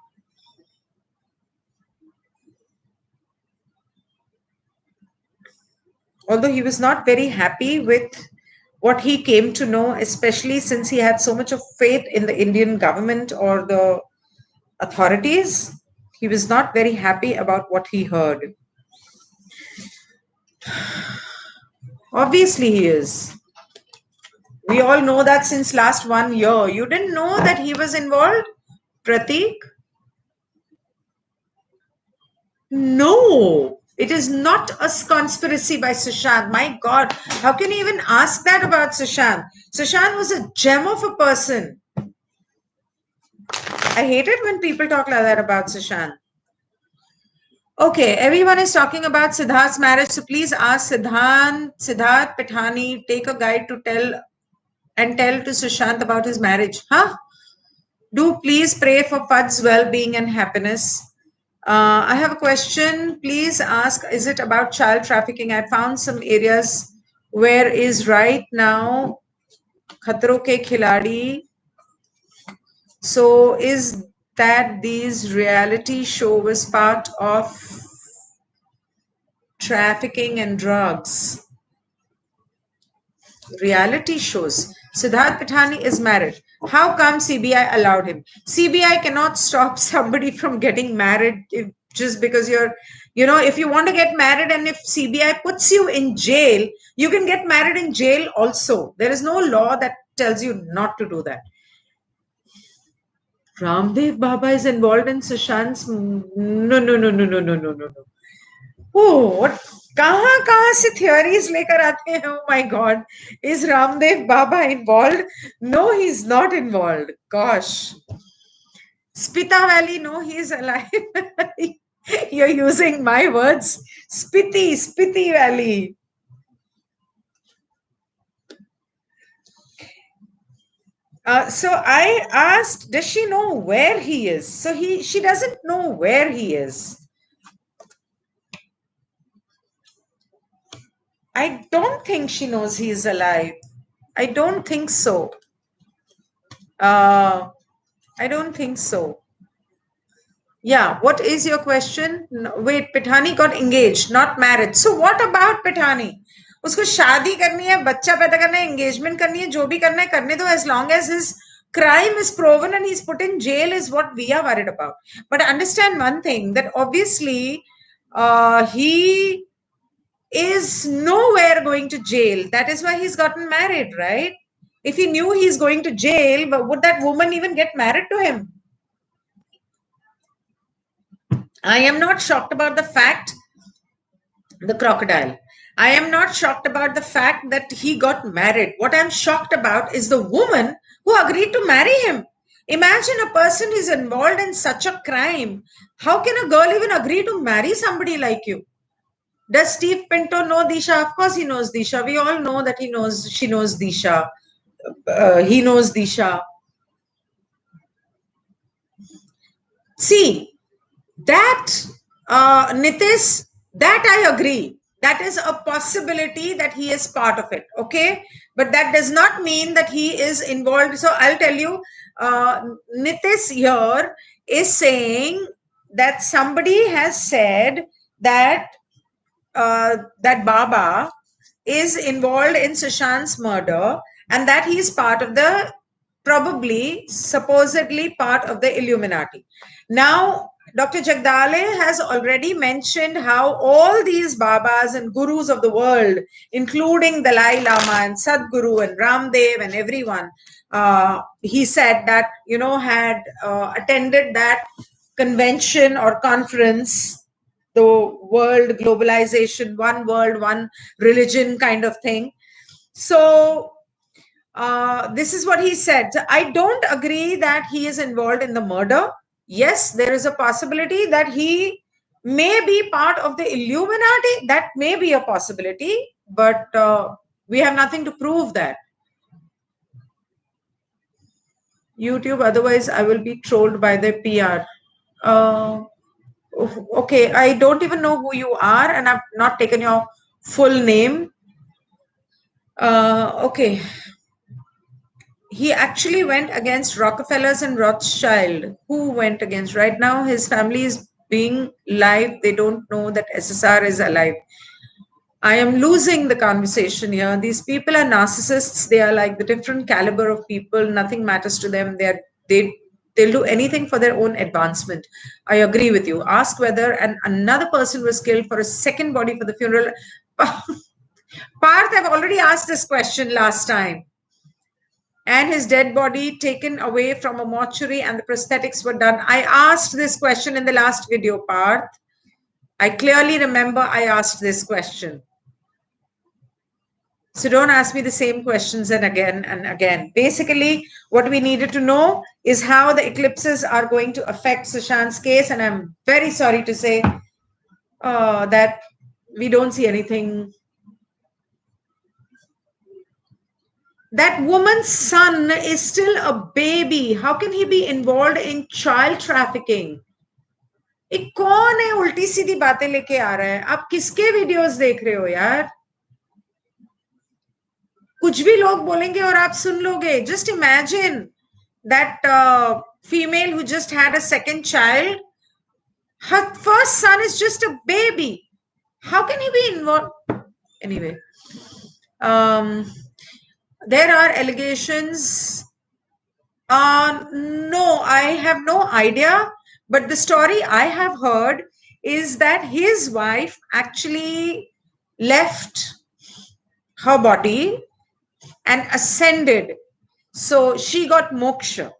Although he was not very happy with what he came to know, especially since he had so much of faith in the Indian government or the authorities, he was not very happy about what he heard. Obviously he is. We all know that since last 1 year. You didn't know that he was involved, Pratik? No, it is not a conspiracy by Sushant. My God, how can you even ask that about Sushant? Sushant was a gem of a person. I hate it when people talk like that about Sushant. Okay, everyone is talking about Siddharth's marriage, so please ask Siddharth Pithani, take a guide to tell to Sushant about his marriage. Huh? Do please pray for Fud's well-being and happiness. I have a question. Please ask, is it about child trafficking? I found some areas where is right now Khatro Ke Khiladi. So is that these reality show was part of trafficking and drugs? Reality shows. Siddharth Pithani is married. How come CBI allowed him? CBI cannot stop somebody from getting married just because if you want to get married and if CBI puts you in jail, you can get married in jail also. There is no law that tells you not to do that. Ramdev Baba is involved in Sushant's. No. Oh, what? कहाँ से theories लेकर आते हैं? Oh my God, is Ramdev Baba involved? No, he's not involved. Gosh, Spita Valley, no, he's alive. You're using my words. Spiti Valley. So I asked, does she know where he is? So she doesn't know where he is. I don't think she knows he is alive. I don't think so. I don't think so. Yeah, what is your question? Wait, Pithani got engaged, not married. So what about Pithani? उसको शादी करनी है, बच्चा पैदा करना है, engagement करनी है, जो भी करना है करने दो, as long as his crime is proven and he's put in jail is what we are worried about. But understand one thing, that obviously he is nowhere going to jail. That is why he's gotten married, right? If he knew he's going to jail, would that woman even get married to him? I am not shocked about the fact, the crocodile. I am not shocked about the fact that he got married. What I'm shocked about is the woman who agreed to marry him. Imagine a person who's involved in such a crime. How can a girl even agree to marry somebody like you? Does Steve Pinto know Disha? Of course he knows Disha. We all know that she knows Disha. He knows Disha. See, that Nitish, that I agree. That is a possibility that he is part of it. Okay. But that does not mean that he is involved. So I'll tell you, Nitish here is saying that somebody has said that that Baba is involved in Sushant's murder and that he is part of the, probably, supposedly part of the Illuminati. Now, Dr. Jagdale has already mentioned how all these Babas and Gurus of the world, including Dalai Lama and Sadhguru and Ramdev and everyone, he said that, had attended that convention or conference, the world globalization, one world, one religion kind of thing. So this is what he said. I don't agree that he is involved in the murder. Yes, there is a possibility that he may be part of the Illuminati. That may be a possibility, but we have nothing to prove that. YouTube, otherwise I will be trolled by the PR. Okay, I don't even know who you are, and I've not taken your full name. Okay. He actually went against Rockefellers and Rothschild. Who went against? Right now, his family is being live. They don't know that SSR is alive. I am losing the conversation here. These people are narcissists. They are like the different caliber of people. Nothing matters to them. They'll do anything for their own advancement. I agree with you. Ask whether another person was killed for a second body for the funeral. Parth, I've already asked this question last time. And his dead body taken away from a mortuary and the prosthetics were done. I asked this question in the last video, Parth. I clearly remember I asked this question. So don't ask me the same questions and again. Basically, what we needed to know is how the eclipses are going to affect Sushant's case. And I'm very sorry to say that we don't see anything. That woman's son is still a baby. How can he be involved in child trafficking? ये कौन है उल्टी सीधी बातें लेके आ रहा है? आप किसके वीडियोस देख रहे हो यार? कुछ भी लोग बोलेंगे और आप सुन लोगे. Just imagine that female who just had a second child, her first son is just a baby. How can he be involved? Anyway, there are allegations. No, I have no idea. But the story I have heard is that his wife actually left her body and ascended. So she got moksha.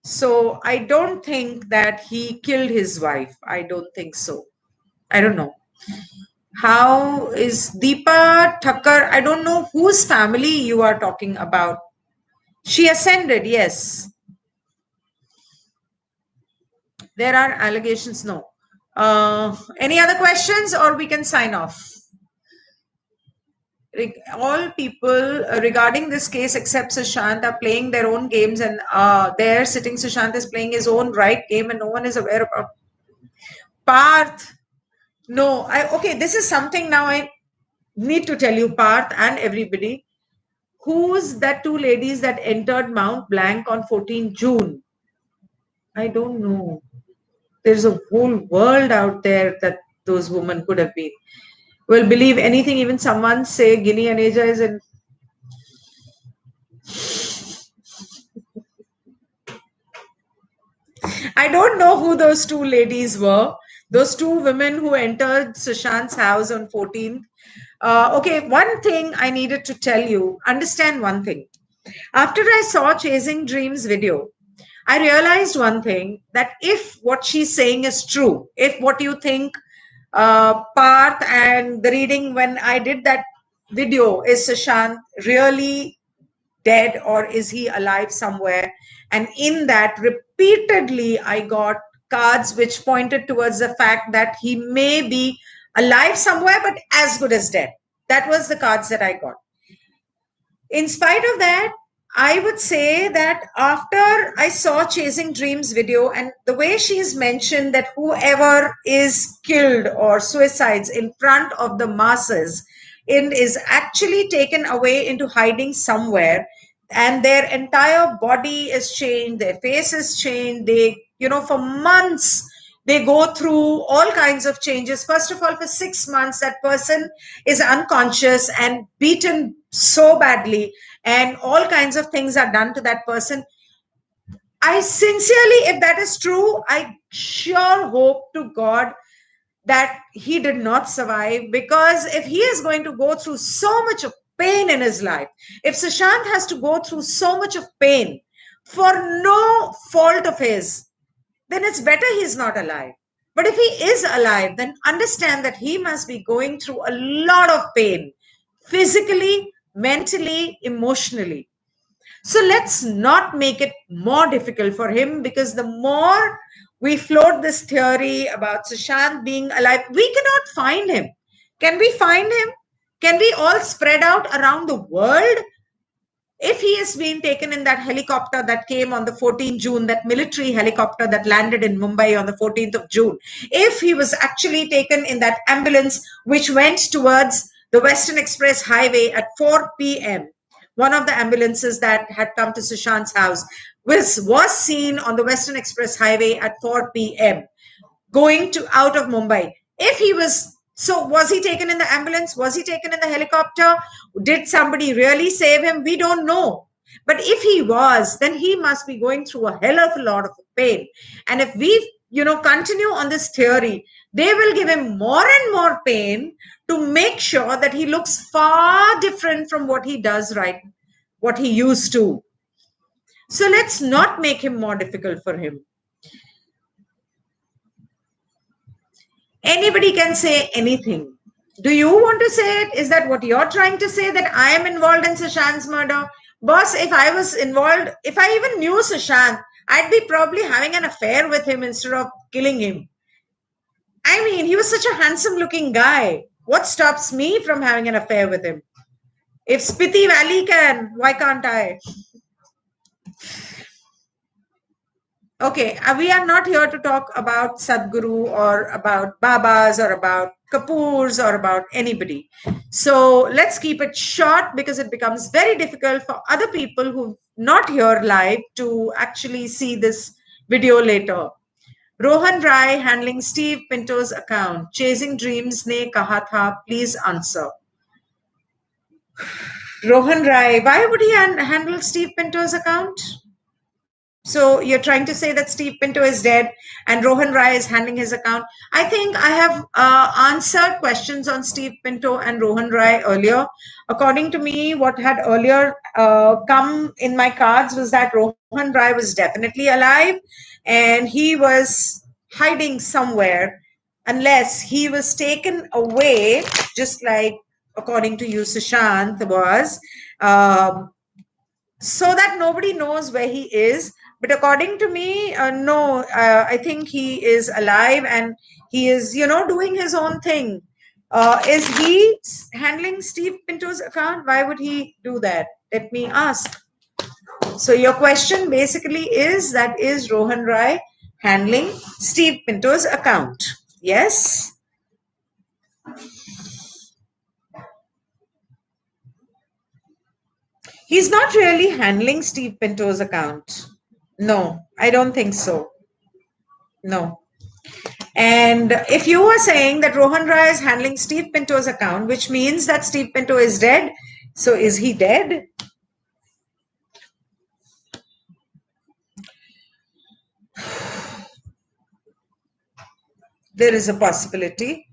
So I don't think that he killed his wife. I don't think so. I don't know. How is Deepa Thakkar? I don't know whose family you are talking about. She ascended, yes. There are allegations, no. Any other questions or we can sign off? All people regarding this case except Sushant are playing their own games and there sitting Sushant is playing his own right game and no one is aware about. Parth, no, okay, this is something now I need to tell you, Parth and everybody. Who's that two ladies that entered Mount Blanc on 14 June? I don't know. There's a whole world out there that those women could have been. Will believe anything, even someone say Ginni Aneja is in. I don't know who those two ladies were. Those two women who entered Sushant's house on 14th. Okay, one thing I needed to tell you, understand one thing. After I saw Chasing Dreams video, I realized one thing, that if what she's saying is true, if what you think, Parth, and the reading when I did that video, is Sushant really dead or is he alive somewhere? And in that, repeatedly, I got cards which pointed towards the fact that he may be alive somewhere, but as good as dead. That was the cards that I got. In spite of that, I would say that after I saw Chasing Dreams video, and the way she's mentioned that whoever is killed or suicides in front of the masses is actually taken away into hiding somewhere, and their entire body is changed, their face is changed, they, for months, they go through all kinds of changes. First of all, for 6 months, that person is unconscious and beaten so badly, and all kinds of things are done to that person. I sincerely, if that is true, I sure hope to God that he did not survive, because if he is going to go through so much of pain in his life, if Sushant has to go through so much of pain for no fault of his, then it's better he's not alive. But if he is alive, then understand that he must be going through a lot of pain, physically, mentally, emotionally. So let's not make it more difficult for him, because the more we float this theory about Sushant being alive, we cannot find him. Can we find him? Can we all spread out around the world? If he is being taken in that helicopter that came on the 14th June, that military helicopter that landed in Mumbai on the 14th of June, if he was actually taken in that ambulance which went towards the Western Express Highway at 4 p.m., one of the ambulances that had come to Sushant's house was seen on the Western Express Highway at 4 p.m. going to out of Mumbai. If he was, so was he taken in the ambulance? Was he taken in the helicopter? Did somebody really save him? We don't know. But if he was, then he must be going through a hell of a lot of pain. And if we, continue on this theory, they will give him more and more pain to make sure that he looks far different from what he does right, what he used to. So let's not make him more difficult for him. Anybody can say anything. Do you want to say it? Is that what you're trying to say, that I am involved in Sushant's murder? Boss, if I was involved, if I even knew Sushant, I'd be probably having an affair with him instead of killing him. I mean, he was such a handsome looking guy. What stops me from having an affair with him? If Spiti Valley can, why can't I? Okay, we are not here to talk about Sadhguru or about Babas or about Kapoors or about anybody. So let's keep it short, because it becomes very difficult for other people who not here live to actually see this video later. Rohan Rai handling Steve Pinto's account. Chasing Dreams ne kaha tha, please answer. Rohan Rai, why would he handle Steve Pinto's account? So you're trying to say that Steve Pinto is dead and Rohan Rai is handling his account. I think I have answered questions on Steve Pinto and Rohan Rai earlier. According to me, what had earlier come in my cards was that Rohan Rai was definitely alive and he was hiding somewhere, unless he was taken away, just like according to you, Sushant was, so that nobody knows where he is. But according to me, no, I think he is alive and he is, doing his own thing. Is he handling Steve Pinto's account? Why would he do that? Let me ask. So your question basically is, that is Rohan Rai handling Steve Pinto's account? Yes? He's not really handling Steve Pinto's account. No, I don't think so. No. And if you are saying that Rohan Rai is handling Steve Pinto's account, which means that Steve Pinto is dead, so is he dead? There is a possibility.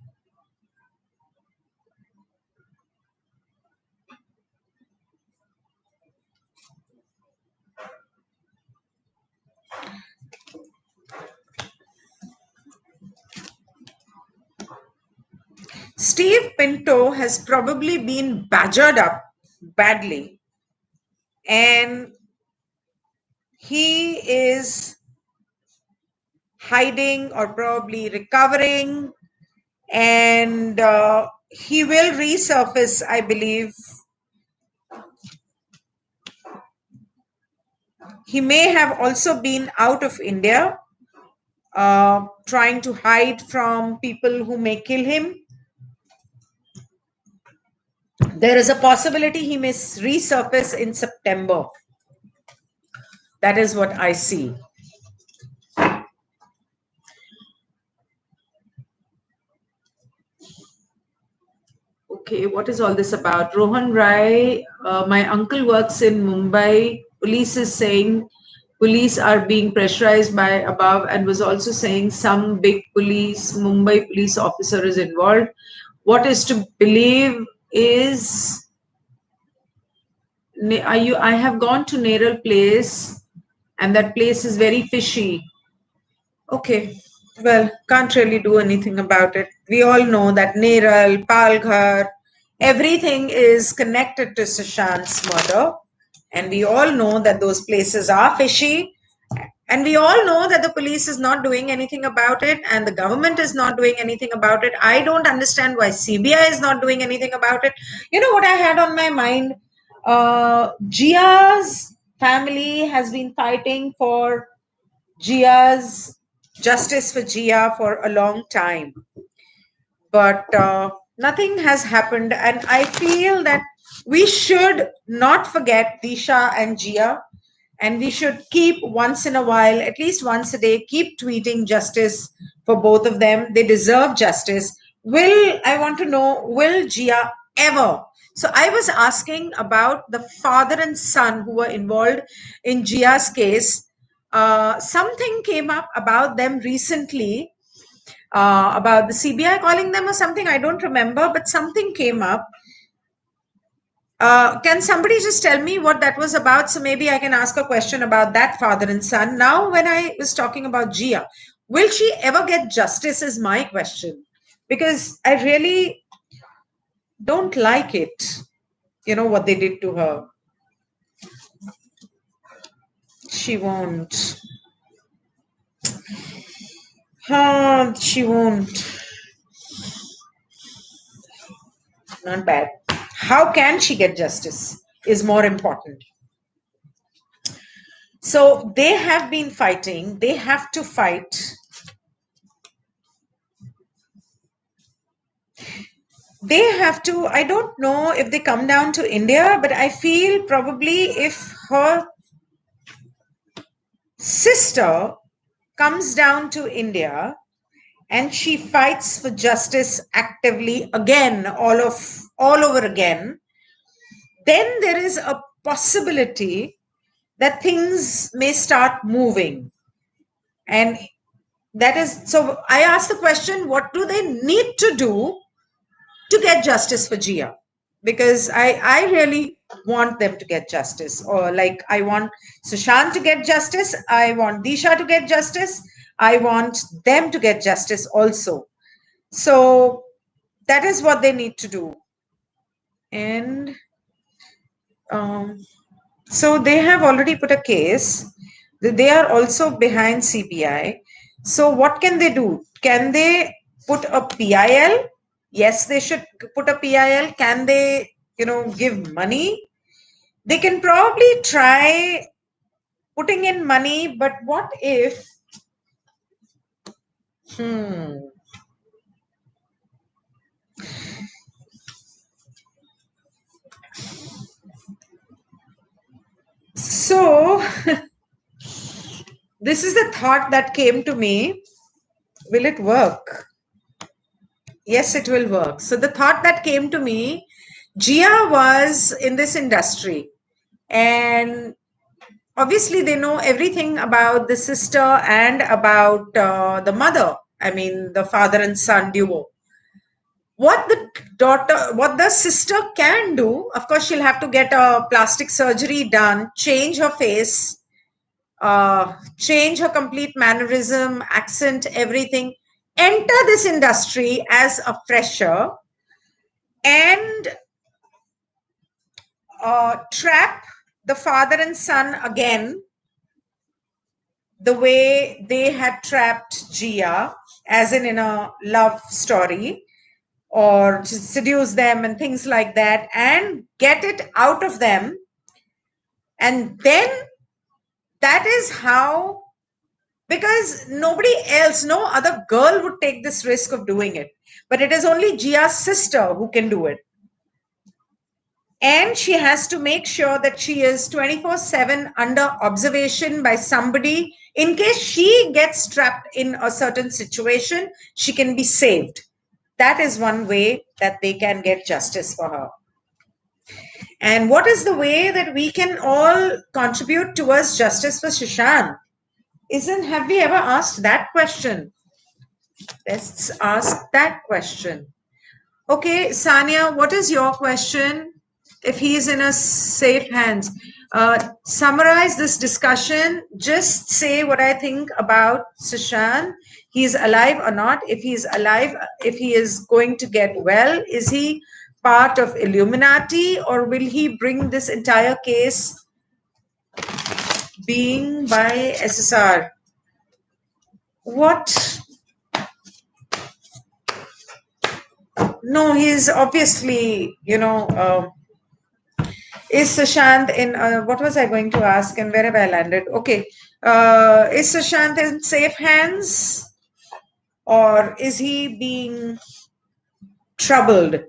Steve Pinto has probably been badgered up badly, and he is hiding or probably recovering, and he will resurface, I believe. He may have also been out of India, trying to hide from people who may kill him. There is a possibility he may resurface in September. That is what I see. Okay, what is all this about? Rohan Rai, my uncle works in Mumbai. Police is saying police are being pressurized by above, and was also saying some big Mumbai police officer is involved. What is to believe is, I have gone to Neral place, and that place is very fishy. Okay, well, can't really do anything about it. We all know that Neral, Palghar, everything is connected to Sushant's murder. And we all know that those places are fishy. And we all know that the police is not doing anything about it, and the government is not doing anything about it. I don't understand why CBI is not doing anything about it. You know what I had on my mind? Jia's family has been fighting for Jia's justice for Jia for a long time, but nothing has happened. And I feel that we should not forget Disha and Jia, and we should keep once in a while, at least once a day, keep tweeting justice for both of them. They deserve justice. I want to know, will Jia ever? So I was asking about the father and son who were involved in Jia's case. Something came up about them recently, about the CBI calling them or something. I don't remember, but something came up. Can somebody just tell me what that was about? So maybe I can ask a question about that father and son. Now, when I was talking about Jia, will she ever get justice is my question. Because I really don't like it, what they did to her. She won't. She won't. Not bad. How can she get justice is more important. So they have been fighting. They have to fight. They have to, I don't know if they come down to India, but I feel probably if her sister comes down to India and she fights for justice actively again, all over again, then there is a possibility that things may start moving. And that is, so I asked the question, what do they need to do to get justice for Jia? Because I really want them to get justice, or like I want Sushant to get justice, I want Disha to get justice, I want them to get justice also. So that is what they need to do. And so they have already put a case. They are also behind CBI. So what can they do? Can they put a PIL? Yes, they should put a PIL. Can they, give money? They can probably try putting in money, but what if? So this is the thought that came to me. Will it work? Yes, it will work. So the thought that came to me, Gia was in this industry, and obviously they know everything about the sister and about the mother. I mean, the father and son duo. What the sister can do, of course, she'll have to get a plastic surgery done, change her face, change her complete mannerism, accent, everything, enter this industry as a fresher, and trap the father and son again the way they had trapped Gia, as in a love story, or to seduce them and things like that, and get it out of them. And then that is how, because nobody else, no other girl would take this risk of doing it. But it is only Gia's sister who can do it. And she has to make sure that she is 24/7 under observation by somebody. In case she gets trapped in a certain situation, she can be saved. That is one way that they can get justice for her. And what is the way that we can all contribute towards justice for Sushant? Have we ever asked that question? Let's ask that question. Okay, Sania, what is your question? If he is in a safe hands, summarize this discussion. Just say what I think about Sushant. He's alive or not? If he's alive, if he is going to get well, is he part of Illuminati, or will he bring this entire case being by SSR? What? No, he's obviously, is Sushant in, what was I going to ask and where have I landed? Okay. Is Sushant in safe hands, or is he being troubled?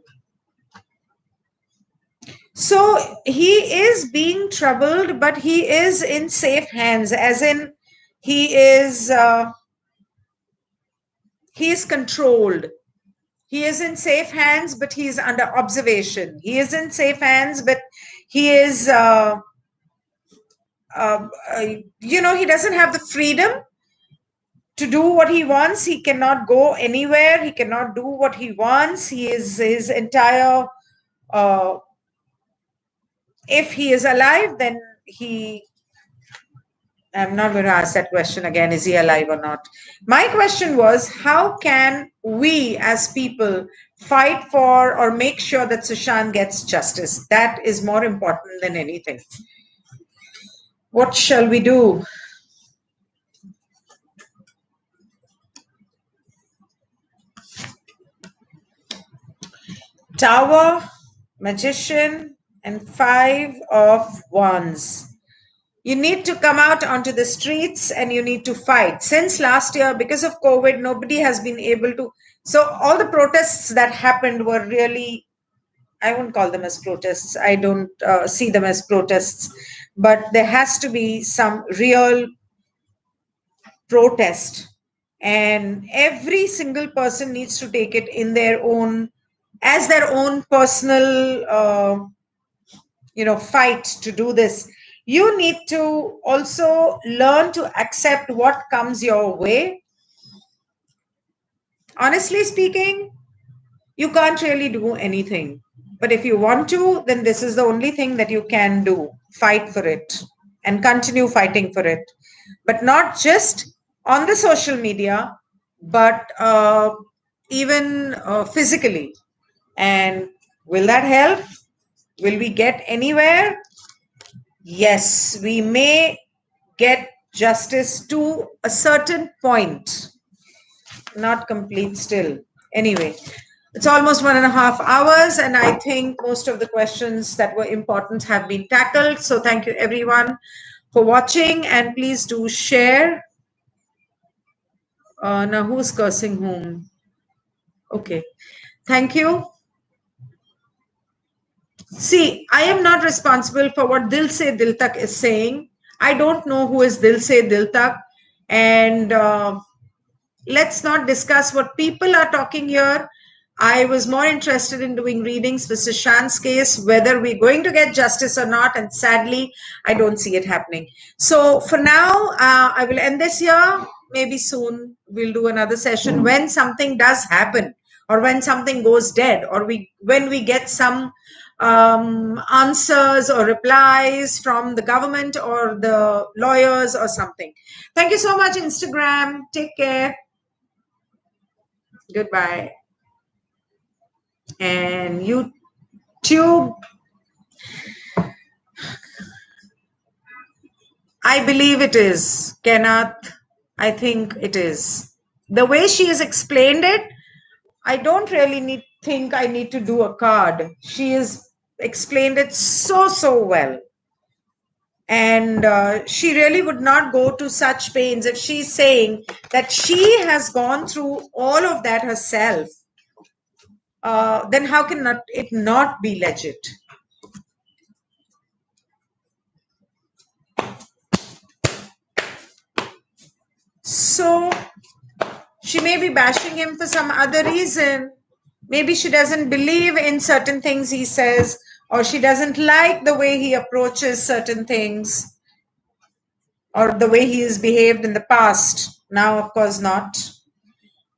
So he is being troubled, but he is in safe hands, as in he is controlled. He is in safe hands, but he is under observation. He is in safe hands, but he is, he doesn't have the freedom to do what he wants. He cannot go anywhere. He cannot do what he wants. He is his entire, if he is alive, then I'm not going to ask that question again. Is he alive or not? My question was, how can we as people fight for or make sure that Sushant gets justice? That is more important than anything. What shall we do? Tower, Magician, and 5 of Wands. You need to come out onto the streets and you need to fight. Since last year, because of COVID, nobody has been able to. So all the protests that happened were really, I won't call them as protests. I don't see them as protests. But there has to be some real protest. And every single person needs to take it in their own, as their own personal, fight to do this. You need to also learn to accept what comes your way. Honestly speaking, you can't really do anything. But if you want to, then this is the only thing that you can do. Fight for it and continue fighting for it. But not just on the social media, but even physically. And will that help? Will we get anywhere? Yes, we may get justice to a certain point. Not complete still. Anyway, it's almost 1.5 hours, and I think most of the questions that were important have been tackled. So thank you everyone for watching, and please do share. Now who's cursing whom? Okay, thank you. See, I am not responsible for what Dil Se Dil Tak is saying. I don't know who is Dil Se Dil Tak, and let's not discuss what people are talking here. I was more interested in doing readings for Sushant's case, whether we're going to get justice or not. And sadly, I don't see it happening. So for now, I will end this here. Maybe soon we'll do another session when something does happen, or when something goes dead, or when we get some answers or replies from the government or the lawyers or something. Thank you so much, Instagram. Take care. Goodbye. And YouTube, I believe it is. Kenneth, I think it is. The way she has explained it, I don't really think I need to do a card. She has explained it so well. And she really would not go to such pains if she's saying that she has gone through all of that herself. Then how can it not be legit? So she may be bashing him for some other reason. Maybe she doesn't believe in certain things he says, or she doesn't like the way he approaches certain things, or the way he has behaved in the past. Now, of course, not.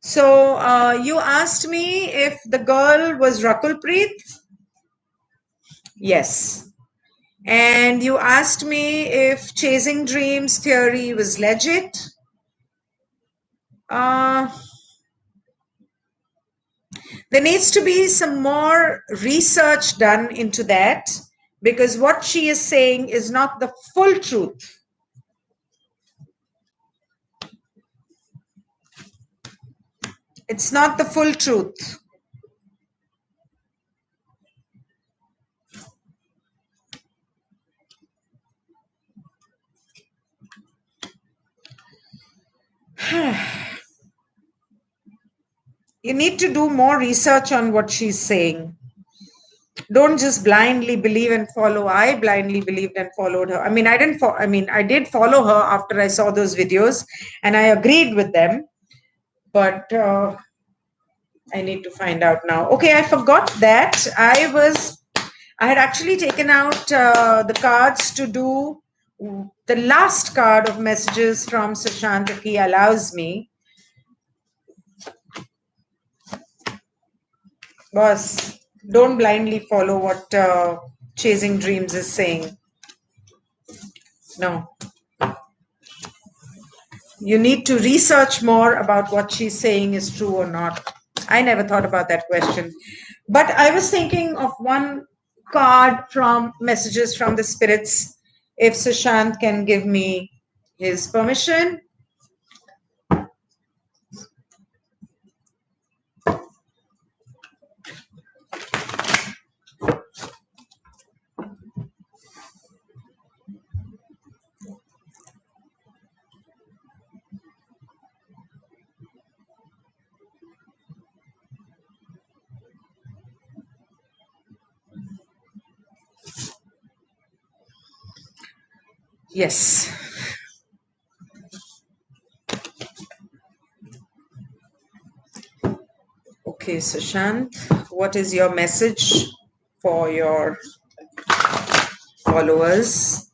So you asked me if the girl was Rakulpreet. Yes. And you asked me if chasing dreams theory was legit. There needs to be some more research done into that, because what she is saying is not the full truth. It's not the full truth. You need to do more research on what she's saying. Don't just blindly believe and follow. I blindly believed and followed her. I mean, I did follow her after I saw those videos, and I agreed with them. But I need to find out now. Okay, I forgot that. I had actually taken out the cards to do the last card of messages from Sushant if he allows me. Boss, don't blindly follow what Chasing Dreams is saying. No. You need to research more about what she's saying is true or not. I never thought about that question. But I was thinking of one card from Messages from the Spirits, if Sushant can give me his permission. Yes. Okay, Sushant, what is your message for your followers?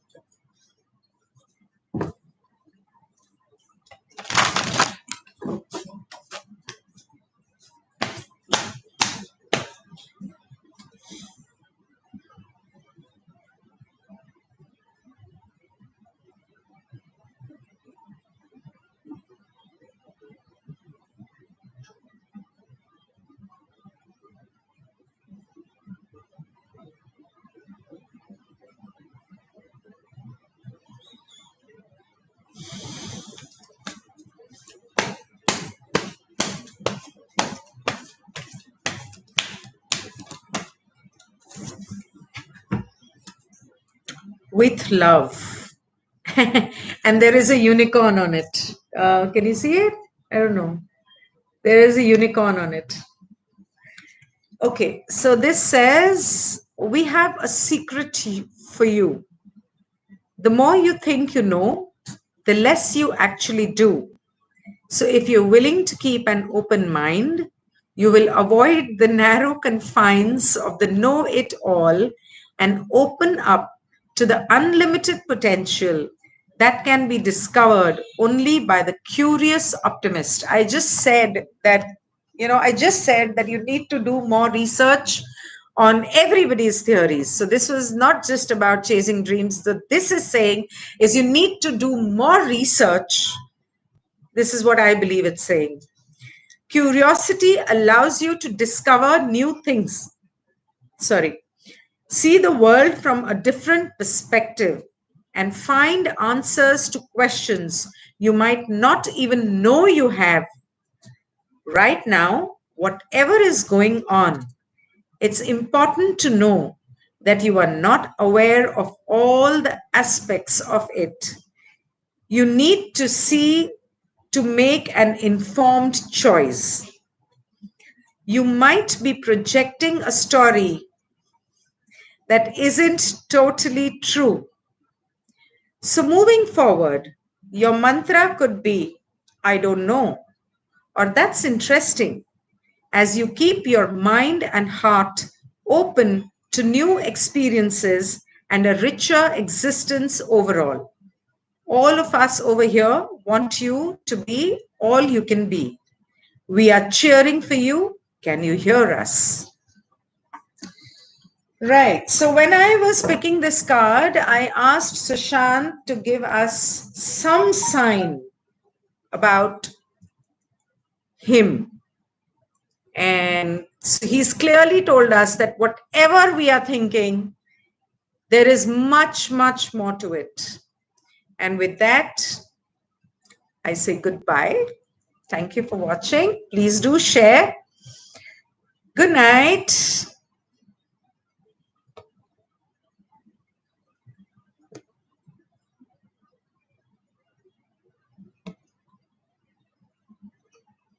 With love. And there is a unicorn on it. Can you see it? I don't know. There is a unicorn on it. Okay, so this says, we have a secret for you. The more you think you know, the less you actually do. So if you're willing to keep an open mind, you will avoid the narrow confines of the know-it-all and open up to the unlimited potential that can be discovered only by the curious optimist. I just said that, you need to do more research on everybody's theories. So this was not just about chasing dreams. This is saying is you need to do more research. This is what I believe it's saying. Curiosity allows you to discover new things. See the world from a different perspective and find answers to questions you might not even know you have. Right now, whatever is going on, it's important to know that you are not aware of all the aspects of it. You need to see to make an informed choice. You might be projecting a story that isn't totally true. So moving forward, your mantra could be, I don't know, or that's interesting, as you keep your mind and heart open to new experiences and a richer existence overall. All of us over here want you to be all you can be. We are cheering for you. Can you hear us? Right. So when I was picking this card, I asked Sushant to give us some sign about him. And so he's clearly told us that whatever we are thinking, there is much, much more to it. And with that, I say goodbye. Thank you for watching. Please do share. Good night.